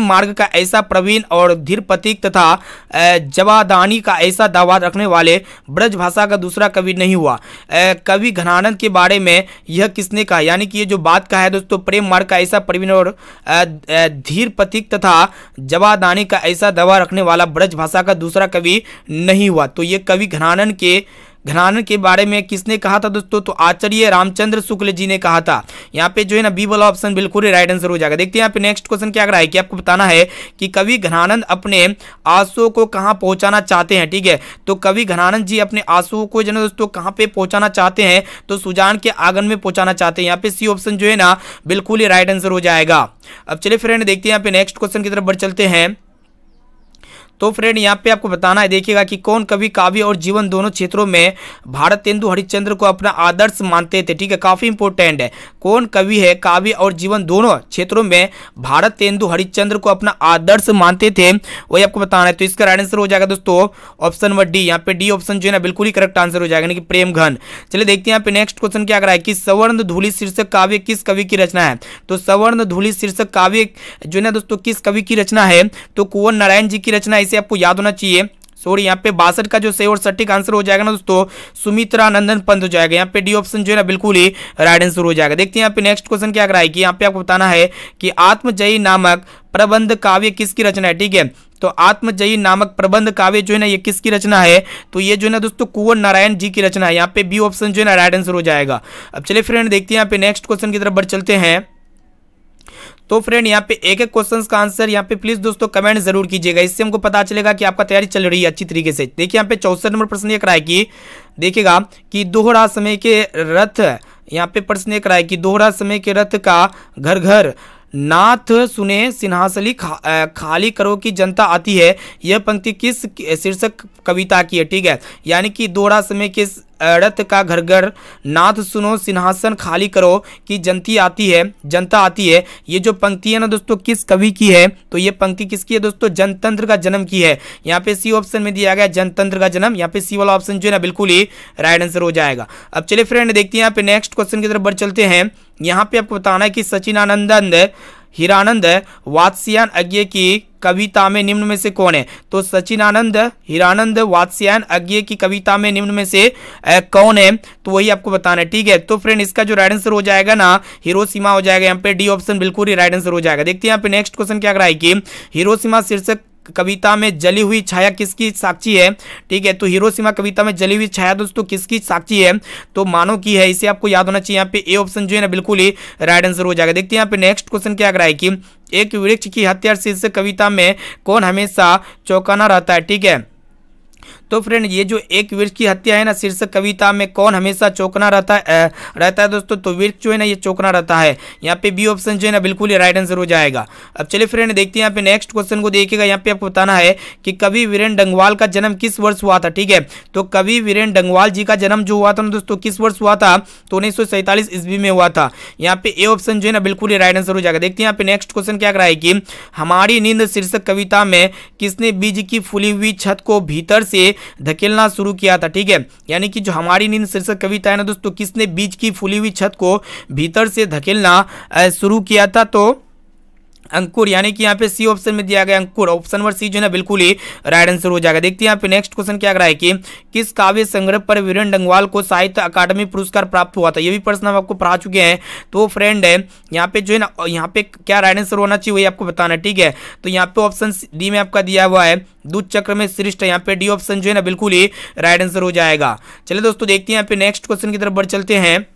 मार्ग का ऐसा प्रवीण और धीर प्रतीक तथा जवादानी का ऐसा दावा रखने वाले ब्रज भाषा का दूसरा कवि नहीं हुआ। कवि घनानंद के बारे में यह किसने कहा। यानी कि ये जो बात कहा है दोस्तों प्रेम मार्ग का ऐसा प्रवीण और धीर प्रतीक तथा जवादानी का ऐसा दावा रखने वाला ब्रज भाषा का दूसरा कवि नहीं हुआ। तो ये कवि घनानंद के बारे में किसने कहा था दोस्तों, तो आचार्य रामचंद्र शुक्ल जी ने कहा था। यहाँ पे जो है ना बी वाला ऑप्शन बिल्कुल ही राइट आंसर हो जाएगा। देखते हैं यहाँ पे नेक्स्ट क्वेश्चन क्या कर रहा है कि आपको बताना है कि कवि घनानंद अपने आंसुओं को कहाँ पहुंचाना चाहते हैं। ठीक है, तो कवि घनानंद जी अपने आंसुओं को जो है दोस्तों कहाँ पे पहुंचाना चाहते हैं, तो सुजान के आंगन में पहुंचाना चाहते हैं। यहाँ पे सी ऑप्शन जो है ना बिल्कुल ही राइट आंसर हो जाएगा। अब चलिए फ्रेंड देखते हैं यहाँ पे नेक्स्ट क्वेश्चन की तरफ बढ़ चलते हैं। तो फ्रेंड यहाँ पे आपको बताना है, देखिएगा कि कौन कवि काव्य और जीवन दोनों क्षेत्रों में भारतेंदु हरिश्चंद्र को अपना आदर्श मानते थे। ठीक है, काफी इंपॉर्टेंट है। कौन कवि है काव्य और जीवन दोनों क्षेत्रों में भारतेंदु हरिश्चंद्र को अपना आदर्श मानते थे वही आपको बताना है। तो इसका राइट आंसर हो जाएगा दोस्तों ऑप्शन नंबर डी। यहाँ पे डी ऑप्शन जो है ना बिल्कुल ही करेक्ट आंसर हो जाएगा, यानी कि प्रेम घन। चलिए देखते हैं यहाँ पे नेक्स्ट क्वेश्चन क्या कर रहा है कि सवर्ण धूलि शीर्षक काव्य किस कवि की रचना है। तो सवर्ण धूलि शीर्षक काव्य जो है ना दोस्तों किस कवि की रचना है, तो कुंवर नारायण जी की रचना। इसे आपको याद होना चाहिए। सॉरी यहाँ पे 62 का जो सही और सटीक आंसर हो जाएगा ना दोस्तों सुमित्रा नंदन पंत हो जाएगा। यहाँ पे डी ऑप्शन जो है ना बिल्कुल ही राइट आंसर हो जाएगा। देखते हैं यहाँ पे नेक्स्ट क्वेश्चन क्या कराएगी कि यहाँ पे आपको बताना है कि आत्मजयी नामक प्रबंध काव्य किसकी रचना है। ठीक है, तो आत्मजयी नामक प्रबंध काव्य जो है ना ये किसकी रचना है, तो ये जो है ना दोस्तों कुंवर नारायण जी की रचना है। यहाँ पे बी ऑप्शन जो है ना राइट आंसर हो जाएगा। अब चलिए फ्रेंड देखते हैं यहाँ पे नेक्स्ट क्वेश्चन की तरफ बढ़ चलते हैं। तो फ्रेंड यहाँ पे एक एक क्वेश्चन का आंसर यहाँ पे प्लीज दोस्तों कमेंट जरूर कीजिएगा, इससे हमको पता चलेगा कि आपका तैयारी चल रही है अच्छी तरीके से। देखिए यहाँ पे 64 नंबर प्रश्न ये कराए कि देखिएगा कि दोहरा समय के रथ, यहाँ पे प्रश्न ये कराए कि दोहरा समय के रथ का घर घर नाथ सुने सिंहासली खाली करो की जनता आती है, यह पंक्ति किस शीर्षक कविता की है? ठीक है, यानी कि दोहरा समय किस रथ का घर घर, नाथ सुनो सिंहासन खाली करो कि जनता आती है, ये जो पंक्ति है ना दोस्तों किस कवि की है? तो ये पंक्ति किसकी है दोस्तों? जनतंत्र का जन्म की है। यहाँ पे सी ऑप्शन में दिया गया जनतंत्र का जन्म, यहाँ पे सी वाला ऑप्शन जो है ना बिल्कुल ही राइट आंसर हो जाएगा। अब चलिए फ्रेंड देखते हैं यहाँ पे नेक्स्ट क्वेश्चन की तरफ बढ़ चलते हैं। यहाँ पे आपको बताना है कि सचिनानंद हीरानंद वात्स्यायन अज्ञे की कविता में निम्न में से कौन है? तो सचिनानंद हीरानंद वात्स्यायन अज्ञे की कविता में निम्न में से कौन है? तो वही आपको बताना है। ठीक है, तो फ्रेंड इसका जो राइट आंसर हो जाएगा ना हिरोशिमा हो जाएगा। यहाँ पे डी ऑप्शन बिल्कुल ही राइट आंसर हो जाएगा। देखते हैं यहाँ पे नेक्स्ट क्वेश्चन क्या कराए कि हिरोशिमा शीर्षक कविता में जली हुई छाया किसकी साक्षी है? ठीक है, तो हिरोशिमा कविता में जली हुई छाया दोस्तों किसकी साक्षी है? तो मानव की है। इसे आपको याद होना चाहिए। यहाँ पे ए ऑप्शन जो है ना बिल्कुल ही राइट आंसर हो जाएगा। देखते हैं यहाँ पे नेक्स्ट क्वेश्चन क्या कराए कि एक वृक्ष की हत्या शीर्षक कविता में कौन हमेशा चौंकाना रहता है? ठीक है, तो फ्रेंड ये जो एक वृक्ष की हत्या है ना शीर्षक कविता में कौन हमेशा चौंकना रहता है दोस्तों? तो वृक्ष जो है ना ये चौंकना रहता है। यहाँ पे बी ऑप्शन जो है ना बिल्कुल ही राइट आंसर हो जाएगा। अब चलिए फ्रेंड देखते हैं यहाँ पे नेक्स्ट क्वेश्चन को देखिएगा। यहाँ पे आपको बताना है कि कवि वीरेंद्र डंगवाल का जन्म किस वर्ष हुआ था? ठीक है, तो कवि वीरेंद्र डंगवाल जी का जन्म जो हुआ था ना दोस्तों किस वर्ष हुआ था? तो 1947 ईस्वी में हुआ था। यहाँ पे ए ऑप्शन जो है ना बिल्कुल ही राइट आंसर हो जाएगा। देखते हैं यहाँ पे नेक्स्ट क्वेश्चन क्या कराए कि हमारी नींद शीर्षक कविता में किसने बीज की फूली हुई छत को भीतर से धकेलना शुरू किया था? ठीक है, यानी कि जो हमारी नींद शीर्षक कविता है ना दोस्तों किसने बीज की फूली हुई छत को भीतर से धकेलना शुरू किया था? तो अंकुर, यानी कि यहाँ पे सी ऑप्शन में दिया गया अंकुर। ऑप्शन नंबर सी जो है ना बिल्कुल ही राइट आंसर हो जाएगा। देखते हैं यहाँ पे नेक्स्ट क्वेश्चन क्या कराए कि किस काव्य संग्रह पर वीरेंद्र डंगवाल को साहित्य अकादमी पुरस्कार प्राप्त हुआ था? ये भी प्रश्न हम आपको पढ़ा चुके हैं। तो फ्रेंड है यहाँ पे जो है ना यहाँ पे क्या राइट आंसर होना चाहिए वही आपको बताना है। ठीक है, तो यहाँ पे ऑप्शन डी में आपका दिया हुआ है दूध चक्र में श्रेष्ठ, यहाँ पे डी ऑप्शन जो है ना बिल्कुल ही राइट आंसर हो जाएगा। चलिए दोस्तों देखते हैं यहाँ पे नेक्स्ट क्वेश्चन की तरफ बढ़ चलते हैं।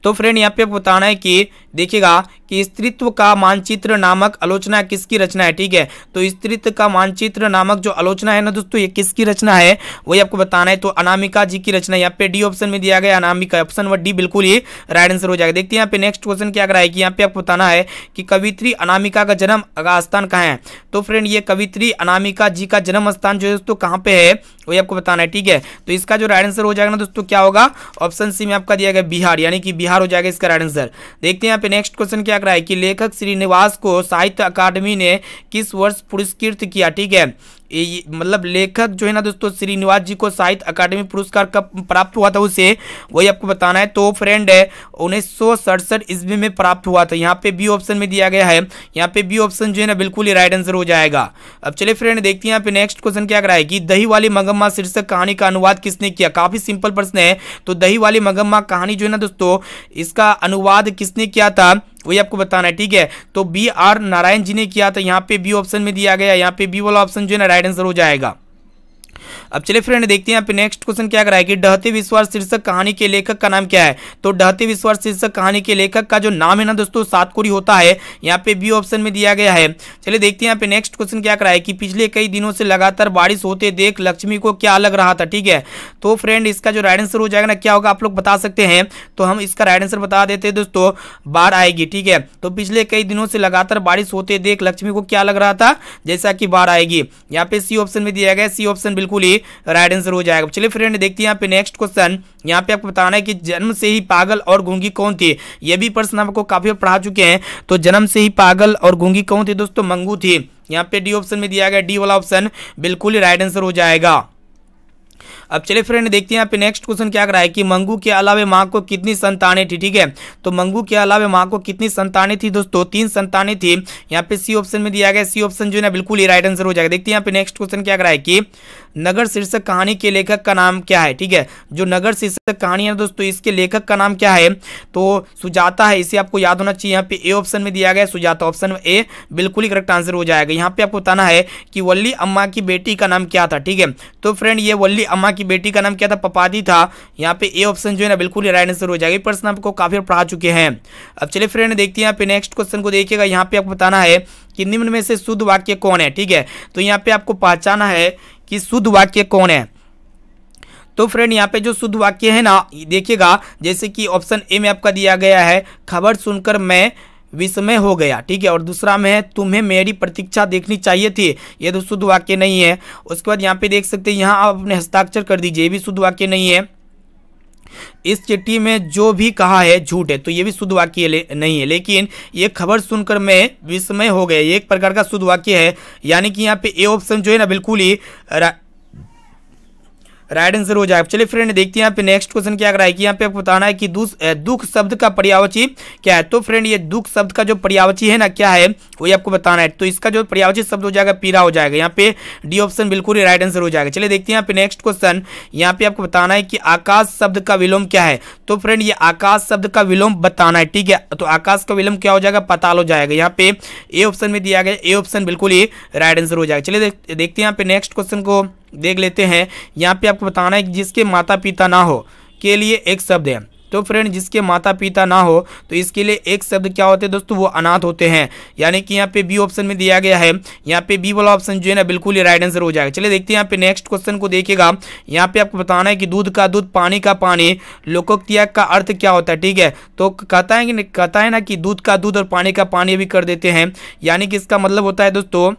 तो फ्रेंड यहाँ पे आपको बताना है कि देखिएगा कि स्त्रीत्व का मानचित्र नामक आलोचना किसकी रचना है? ठीक है, तो स्त्रीत्व का मानचित्र नामक जो आलोचना है ना दोस्तों ये किसकी रचना है वही आपको बताना है। तो अनामिका जी की रचना। यहाँ पे डी ऑप्शन में दिया गया अनामिका। ऑप्शन नंबर डी बिल्कुल ही राइट आंसर हो जाएगा। देखते हैं यहाँ पे नेक्स्ट क्वेश्चन क्या कराए कि यहाँ पे आपको बताना है कि कवित्री अनामिका का जन्म स्थान कहाँ है? तो फ्रेंड ये कवित्री अनामिका जी का जन्म स्थान जो है दोस्तों कहाँ पे है वही आपको बताना है। ठीक है, तो इसका जो राइट आंसर हो जाएगा ना दोस्तों क्या होगा? ऑप्शन सी में आपका दिया गया बिहार, यानी कि बिहार हो जाएगा इसका राइट आंसर। देखते हैं यहाँ पे नेक्स्ट क्वेश्चन क्या कराए कि लेखक श्रीनिवास को साहित्य अकादमी ने किस वर्ष पुरस्कृत किया? ठीक है, मतलब लेखक जो है ना दोस्तों श्रीनिवास जी को साहित्य अकादमी पुरस्कार कब प्राप्त हुआ था उसे वही आपको बताना है। तो फ्रेंड 1967 ईस्वी में प्राप्त हुआ था। यहाँ पे बी ऑप्शन में दिया गया है। यहाँ पे बी ऑप्शन जो है ना बिल्कुल ही राइट आंसर हो जाएगा। अब चलिए फ्रेंड देखते हैं यहाँ पे नेक्स्ट क्वेश्चन क्या कराए कि दही वाली मगम्मा शीर्षक कहानी का अनुवाद किसने किया? काफी सिंपल प्रश्न है। तो दही वाली मगम्मा कहानी जो है ना दोस्तों इसका अनुवाद किसने किया था वही आपको बताना है। ठीक है, तो बी आर नारायण जी ने किया था। यहाँ पे बी ऑप्शन में दिया गया। यहाँ पे बी वाला ऑप्शन जो है ना राइट आंसर हो जाएगा। अब चलिए फ्रेंड देखते हैं यहाँ पे नेक्स्ट क्वेश्चन क्या कराए कि डहते विश्वास शीर्षक कहानी के लेखक का नाम क्या है? तो डहते विश्वास शीर्षक कहानी के लेखक का जो नाम है ना दोस्तों सातकोरी होता है। यहाँ पे बी ऑप्शन में दिया गया है। चलिए देखते हैं यहाँ पे नेक्स्ट क्वेश्चन क्या कराए कि पिछले कई दिनों से लगातार बारिश होते देख लक्ष्मी को क्या लग रहा था? ठीक है, तो फ्रेंड इसका जो राइट आंसर हो जाएगा ना क्या होगा आप लोग बता सकते हैं? तो हम इसका राइट आंसर बता देते हैं दोस्तों, बाढ़ आएगी। ठीक है, तो पिछले कई दिनों से लगातार बारिश होते देख लक्ष्मी को क्या लग रहा था? जैसा कि बाढ़ आएगी। यहाँ पे सी ऑप्शन में दिया गया। सी ऑप्शन बिल्कुल ही राइट आंसर हो जाएगा। चलिए फ्रेंड देखते हैं यहाँ पे नेक्स्ट क्वेश्चन। यहाँ पे आपको बताना है कि जन्म से ही पागल और गूंगी कौन थी? ये भी प्रश्न आपको काफी पढ़ा चुके हैं। तो जन्म से ही पागल और गूंगी कौन थी दोस्तों? मंगू थी। यहाँ पे डी ऑप्शन में दिया गया। डी वाला ऑप्शन बिल्कुल ही राइट आंसर हो जाएगा। अब चलिए फ्रेंड देखते हैं यहाँ पे नेक्स्ट क्वेश्चन क्या कराए कि मंगू के अलावे माँ को कितनी संतानें थी? ठीक है, तो मंगू के अलावे माँ को कितनी संतानें थी दोस्तों? 3 संतानें थी। यहाँ पे सी ऑप्शन में दिया गया। सी ऑप्शन जो है ना बिल्कुल ही राइट आंसर हो जाएगा। देखते हैं यहाँ पे नेक्स्ट क्वेश्चन क्या कराए कि नगर शीर्षक कहानी के लेखक का नाम क्या है? ठीक है, जो नगर शीर्षक कहानी है दोस्तों इसके लेखक का नाम क्या है? तो सुजाता है। इसे आपको याद होना चाहिए। यहाँ पे ए ऑप्शन में दिया गया सुजाता। ऑप्शन ए बिल्कुल ही करेक्ट आंसर हो जाएगा। यहाँ पे आपको बताना है कि वल्ली अम्मा की बेटी का नाम क्या था? ठीक है, तो फ्रेंड ये वल्ली अम्मा की बेटी का नाम क्या था? पपादी था। यहाँ पे ए ऑप्शन जो है ना बिल्कुल ही राइट आंसर हो जाएगा। प्रश्न आपको काफी पढ़ा चुके हैं। अब चलिए फ्रेंड देखते हैं यहाँ पे नेक्स्ट क्वेश्चन को देखिएगा। यहाँ पे आपको बताना है कि निम्न में से शुद्ध वाक्य कौन है? ठीक है, तो यहाँ पे आपको पहचाना है कि शुद्ध वाक्य कौन है। तो फ्रेंड यहाँ पे जो शुद्ध वाक्य है ना देखिएगा, जैसे कि ऑप्शन ए में आपका दिया गया है खबर सुनकर मैं विस्मय हो गया, ठीक है। और दूसरा में है तुम्हें मेरी प्रतीक्षा देखनी चाहिए थी, ये तो शुद्ध वाक्य नहीं है। उसके बाद यहाँ पे देख सकते हैं, यहाँ आप अपने हस्ताक्षर कर दीजिए, ये भी शुद्ध वाक्य नहीं है। इस चिट्ठी में जो भी कहा है झूठ है, तो ये भी शुद्ध वाक्य नहीं है। लेकिन ये खबर सुनकर मैं विस्मय हो गया, ये एक प्रकार का शुद्ध वाक्य है। यानी कि यहाँ पे ए ऑप्शन जो है ना बिल्कुल ही राइट आंसर हो जाएगा। चलिए फ्रेंड देखते हैं यहाँ पे नेक्स्ट क्वेश्चन क्या कर रहा है कि यहाँ पे आपको बताना है कि दुख शब्द का पर्यायवाची क्या है। तो फ्रेंड ये दुख शब्द का जो पर्यायवाची है ना क्या है वही आपको बताना है। तो इसका जो पर्यायवाची शब्द हो जाएगा पीड़ा हो जाएगा। यहाँ पे डी ऑप्शन बिल्कुल ही राइट आंसर हो जाएगा। चलिए देखते हैं यहाँ पे नेक्स्ट क्वेश्चन, यहाँ पे आपको बताना है कि आकाश शब्द का विलोम क्या है। तो फ्रेंड ये आकाश शब्द का विलोम बताना है, ठीक है। तो आकाश का विलोम क्या हो जाएगा, पाताल हो जाएगा। यहाँ पे ए ऑप्शन में दिया गया, ए ऑप्शन बिल्कुल ही राइट आंसर हो जाएगा। चलिए देखते हैं यहाँ पे नेक्स्ट क्वेश्चन को देख लेते हैं। यहाँ पे आपको बताना है कि जिसके माता पिता ना हो के लिए एक शब्द है। तो फ्रेंड जिसके माता पिता ना हो तो इसके लिए एक शब्द क्या होते हैं दोस्तों, वो अनाथ होते हैं। यानी कि यहाँ पे बी ऑप्शन में दिया गया है, यहाँ पे बी वाला ऑप्शन जो है ना बिल्कुल ही राइट आंसर हो जाएगा। चलिए देखते हैं यहाँ पे नेक्स्ट क्वेश्चन को देखिएगा। यहाँ पे आपको बताना है कि दूध का दूध पानी का पानी लोकोक्ति का अर्थ क्या होता है, ठीक है। तो कहता है ना कि दूध का दूध और पानी का पानी भी कर देते हैं। यानी कि इसका मतलब होता है दोस्तों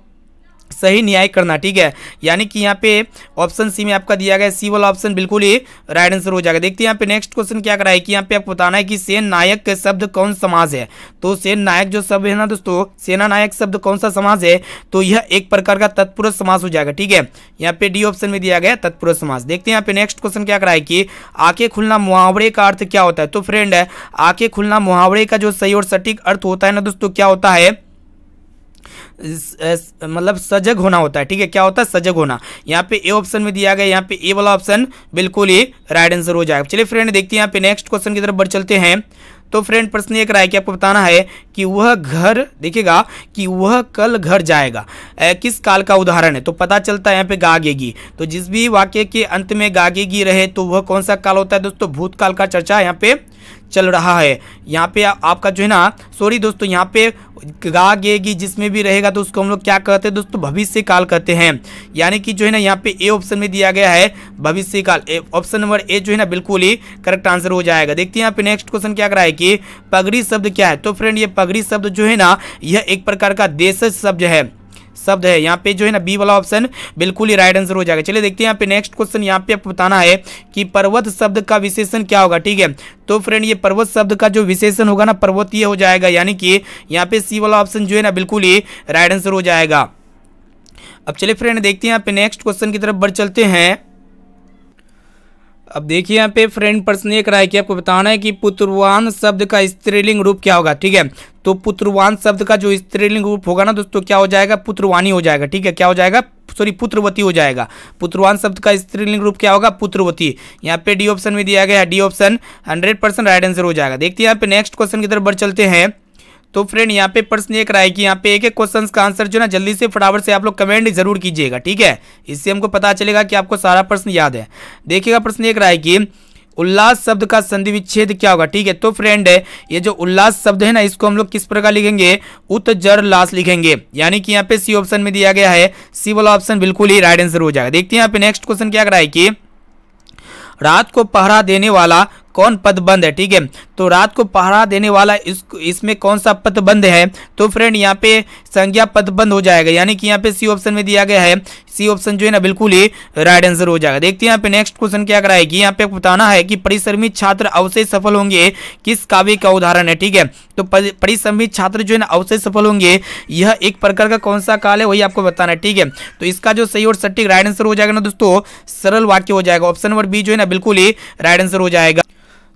सही न्याय करना, ठीक है। यानी कि यहाँ पे ऑप्शन सी में आपका दिया गया सी वाला ऑप्शन बिल्कुल ही राइट आंसर हो जाएगा। देखते हैं यहाँ पे नेक्स्ट क्वेश्चन क्या कराए कि यहाँ पे आपको बताना है कि सेन नायक का शब्द कौन समास है। तो सेन नायक जो शब्द है ना दोस्तों, सेना नायक शब्द कौन सा समास है, तो यह एक प्रकार का तत्पुरुष समास हो जाएगा, ठीक है। यहाँ पे डी ऑप्शन में दिया गया तत्पुरुष समास। देखते हैं यहाँ पे नेक्स्ट क्वेश्चन क्या कराए कि आंखें खुलना मुहावरे का अर्थ क्या होता है। तो फ्रेंड आंखें खुलना मुहावरे का जो सही और सटीक अर्थ होता है ना दोस्तों, क्या होता है, मतलब सजग होना होता है, ठीक है। क्या होता है, सजग होना। यहाँ पे ए ऑप्शन में दिया गया, यहाँ पे ए वाला ऑप्शन बिल्कुल ही राइट आंसर हो जाएगा। चलिए फ्रेंड देखते हैं यहाँ पे नेक्स्ट क्वेश्चन की तरफ बढ़ चलते हैं। तो फ्रेंड प्रश्न एक राय कि आपको बताना है कि वह घर देखिएगा कि वह कल घर जाएगा, किस काल का उदाहरण है। तो पता चलता है यहाँ पे गागेगी। तो जिस भी वाक्य के अंत में गागेगी रहे तो वह कौन सा काल होता है दोस्तों, भूतकाल का चर्चा यहाँ पे चल रहा है। यहाँ पे आपका जो है ना, सॉरी दोस्तों, यहाँ पे गागेगी जिसमें भी रहेगा तो उसको हम लोग क्या कहते हैं दोस्तों, भविष्य काल कहते हैं। यानी कि जो है ना यहाँ पे ए ऑप्शन में दिया गया है भविष्य काल। ऑप्शन नंबर ए जो है ना बिल्कुल ही करेक्ट आंसर हो जाएगा। देखते हैं यहाँ पे नेक्स्ट क्वेश्चन क्या कराए कि पगड़ी शब्द क्या है। तो फ्रेंड ये पगड़ी शब्द जो है ना यह एक प्रकार का देशज शब्द है। यहाँ पे जो है ना बी वाला ऑप्शन बिल्कुल ही राइट आंसर हो जाएगा। चलिए देखते हैं यहाँ पे नेक्स्ट क्वेश्चन, यहाँ पे आपको बताना है कि पर्वत शब्द का विशेषण क्या होगा, ठीक है। तो फ्रेंड ये पर्वत शब्द का जो विशेषण होगा ना पर्वतीय हो जाएगा। यानी कि यहाँ पे सी वाला ऑप्शन जो है ना बिल्कुल ही राइट आंसर हो जाएगा। अब चलिए फ्रेंड देखते हैं यहाँ पे नेक्स्ट क्वेश्चन की तरफ बढ़ चलते हैं। अब देखिए यहाँ पे फ्रेंड प्रश्न एक रहा है कि आपको बताना है कि पुत्रवान शब्द का स्त्रीलिंग रूप क्या होगा, ठीक है। तो पुत्रवान शब्द का जो स्त्रीलिंग रूप होगा ना दोस्तों, क्या हो जाएगा, पुत्रवानी हो जाएगा, ठीक है। क्या हो जाएगा, सॉरी पुत्रवती हो जाएगा। पुत्रवान शब्द का स्त्रीलिंग रूप क्या होगा, पुत्रवती। यहाँ पे डी ऑप्शन में दिया गया है, डी ऑप्शन 100% राइट आंसर हो जाएगा। देखते हैं यहाँ पे नेक्स्ट क्वेश्चन की तरफ बढ़ चलते हैं। तो फ्रेंड यहाँ पे प्रश्न एक रहा है कि यहाँ पे एक क्वेश्चन का आंसर जो ना जल्दी से फटाफट से आप लोग कमेंट जरूर कीजिएगा, ठीक है। इससे हमको पता चलेगा कि आपको सारा प्रश्न याद है। देखिएगा प्रश्न एक रहा है कि उल्लास शब्द का संधि विच्छेद क्या होगा, ठीक है। तो फ्रेंड ये जो उल्लास शब्द है ना इसको हम लोग किस प्रकार लिखेंगे, उत्जरलास लिखेंगे। यानी कि यहाँ पे सी ऑप्शन में दिया गया है, सी वाला ऑप्शन बिल्कुल ही राइट आंसर हो जाएगा। देखते हैं यहाँ पे नेक्स्ट क्वेश्चन क्या कराए कि रात को पहरा देने वाला कौन पदबंध है, ठीक है। तो रात को पहरा देने वाला इसमें कौन सा पदबंध है। तो फ्रेंड यहाँ पे संज्ञा पदबंध हो जाएगा। यानी कि यहाँ पे सी ऑप्शन में दिया गया है, सी ऑप्शन जो है ना बिल्कुल ही राइट आंसर हो जाएगा। देखते हैं यहाँ पे नेक्स्ट क्वेश्चन क्या कराएगी। यहाँ पे बताना है कि परिश्रमित छात्र अवश्य सफल होंगे किस काव्य का उदाहरण है, ठीक है। तो परिश्रमित छात्र जो है ना अवश्य सफल होंगे, यह एक प्रकार का कौन सा काल है वही आपको बताना है, ठीक है। तो इसका जो सही और सटीक राइट आंसर हो जाएगा ना दोस्तों, सरल वाक्य हो जाएगा। ऑप्शन नंबर बी जो है ना बिल्कुल ही राइट आंसर हो जाएगा।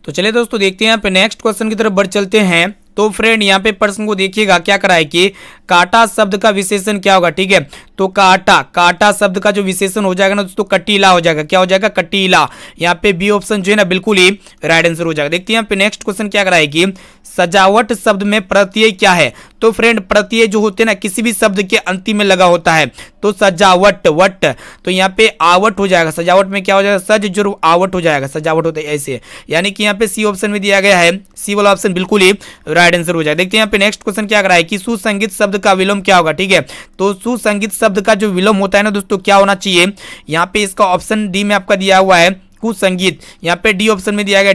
तो चलिए दोस्तों देखते हैं यहाँ पे नेक्स्ट क्वेश्चन की तरफ बढ़ चलते हैं। तो फ्रेंड यहाँ पे प्रश्न को देखिएगा क्या कराए कि काटा शब्द का विशेषण क्या होगा, ठीक है। तो काटा शब्द का जो विशेषण हो जाएगा ना दोस्तों, कटीला हो जाएगा। क्या हो जाएगा, कटीला। यहाँ पे बी ऑप्शन जो है ना बिल्कुल ही राइट आंसर हो जाएगा। देखते हैं यहाँ पे नेक्स्ट क्वेश्चन क्या कराए कि सजावट शब्द में प्रत्यय क्या है। तो फ्रेंड प्रत्यय जो होते हैं ना किसी भी शब्द के अंतिम में लगा होता है। तो सजावट वट, तो यहाँ पे आवट हो जाएगा। सजावट में क्या हो जाएगा, सज जो आवट हो जाएगा, सजावट होता है ऐसे। यानी कि यहाँ पे सी ऑप्शन में दिया गया है, सी वाला ऑप्शन बिल्कुल ही राइट आंसर हो जाएगा। देखते हैं यहाँ पे नेक्स्ट क्वेश्चन क्या कराए कि सुसंगीत शब्द का विलोम क्या होगा, ठीक है। तो सुसंगीत शब्द का जो विलोम होता है ना दोस्तों, क्या होना चाहिए। यहाँ पे इसका ऑप्शन डी में आपका दिया हुआ है, कुसंगीत। यहाँ पे डी ऑप्शन में दिया गया,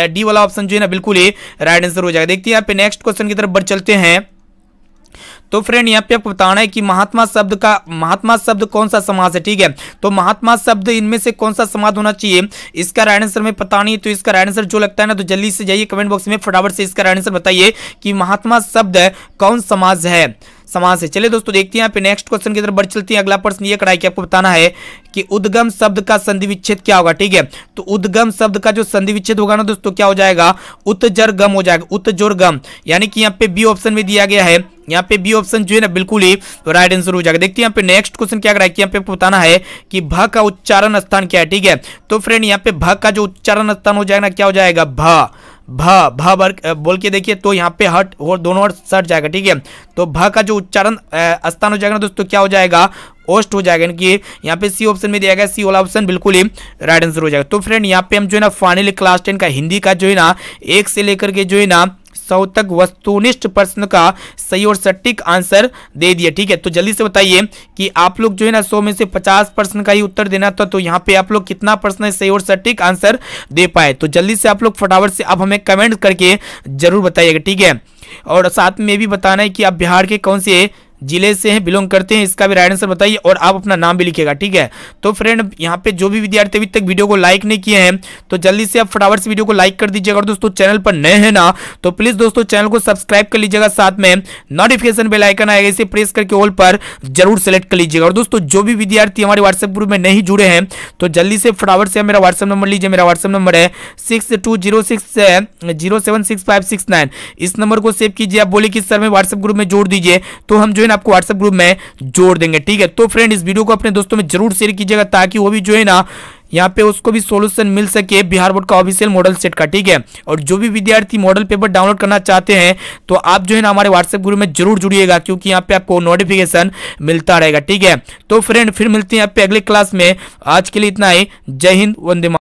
डी वाला ऑप्शन जो है ना बिल्कुल ही राइट आंसर हो जाएगा। देखते हैं यहाँ पे नेक्स्ट क्वेश्चन की तरफ बढ़ चलते हैं। तो फ्रेंड यहाँ पे आपको बताना है कि महात्मा शब्द कौन सा समास है, ठीक है। तो महात्मा शब्द इनमें से कौन सा समास होना चाहिए, इसका राइट आंसर में पता नहीं, तो इसका राइट आंसर जो लगता है ना तो जल्दी से जाइए कमेंट बॉक्स में फटाफट से इसका राइट आंसर बताइए कि महात्मा शब्द कौन समास है। चलिए दोस्तों देखते हैं यहाँ पे नेक्स्ट क्वेश्चन की तरफ बढ़ चलते हैं। अगला प्रश्न ये करा है कि आपको बताना है कि उद्गम शब्द का संधि विच्छेद क्या होगा, ठीक है। तो उद्गम शब्द का जो संधि विच्छेद होगा ना दोस्तों क्या हो जाएगा, उत्जरगम हो जाएगा, उत्जोरगम। यानी कि यहाँ पे बी ऑप्शन में दिया गया है, यहाँ पे बी ऑप्शन जो है ना बिल्कुल ही राइट आंसर हो जाएगा। देखते हैं यहाँ पे नेक्स्ट क्वेश्चन क्या करा है कि यहाँ पे आपको बताना है कि भ का उच्चारण स्थान क्या है, ठीक है। तो फ्रेंड यहाँ पे भ का जो उच्चारण स्थान हो जाएगा ना क्या हो जाएगा, भ बोल के देखिए तो यहाँ पे हट और दोनों हट सट जाएगा, ठीक है। तो भ का जो उच्चारण स्थान हो जाएगा ना दोस्तों क्या हो जाएगा, ओस्ट हो जाएगा। कि यहाँ पे सी ऑप्शन में दिया गया, सी वाला ऑप्शन बिल्कुल ही राइट आंसर हो जाएगा। तो फ्रेंड यहाँ पे हम जो है ना फाइनली क्लास 10 का हिंदी का जो है ना 1 से लेकर के जो है ना 100 तक वस्तुनिष्ठ प्रश्न का सही और सटीक आंसर दे दिया, ठीक है। तो जल्दी से बताइए कि आप लोग जो है ना 100 में से 50 प्रश्न का ही उत्तर देना था, तो यहाँ पे आप लोग कितना प्रश्न सही और सटीक आंसर दे पाए। तो जल्दी से आप लोग फटाफट से अब हमें कमेंट करके जरूर बताइएगा, ठीक है। और साथ में भी बताना है कि आप बिहार के कौन से जिले से हैं, बिलोंग करते हैं, इसका भी राइट आंसर बताइए और आप अपना नाम भी लिखिएगा, ठीक है। तो फ्रेंड यहाँ पे जो भी विद्यार्थी अभी तक वीडियो को लाइक नहीं किए हैं तो जल्दी से आप फटाफट से वीडियो को लाइक कर दीजिएगा। और दोस्तों चैनल पर नए हैं ना तो प्लीज दोस्तों चैनल को सब्सक्राइब कर लीजिएगा, साथ में नोटिफिकेशन बेल आइकन आएगा, इसे प्रेस करके ऑल पर जरूर सेलेक्ट कर लीजिएगा। और दोस्तों जो भी विद्यार्थी हमारे व्हाट्सएप ग्रुप में नहीं जुड़े हैं तो जल्दी से फटाफट से मेरा व्हाट्सएप नंबर लीजिए। मेरा व्हाट्सएप नंबर है 6206076569। इस नंबर को सेव कीजिए। आप बोले कि सर मैं व्हाट्सएप ग्रुप में जोड़ दीजिए, तो हम जो है ना आपको व्हाट्सएप ग्रुप में जोड़ देंगे, ठीक है। तो फ्रेंड इस वीडियो को अपने दोस्तों में जरूर शेयर कीजिएगा ताकि वो भी जो है ना यहाँ पे उसको भी सॉल्यूशन मिल सके बिहार बोर्ड का ऑफिशियल मॉडल सेट का, ठीक है। और जो भी विद्यार्थी मॉडल पेपर डाउनलोड करना चाहते हैं तो आप जो है ना हमारे व्हाट्सएप ग्रुप में जरूर जुड़िएगा, क्योंकि यहाँ पे आपको नोटिफिकेशन मिलता रहेगा, ठीक है। तो फ्रेंड फिर मिलते हैं यहाँ पे अगले क्लास में। आज के लिए इतना ही। जय हिंद, वंदे मातरम।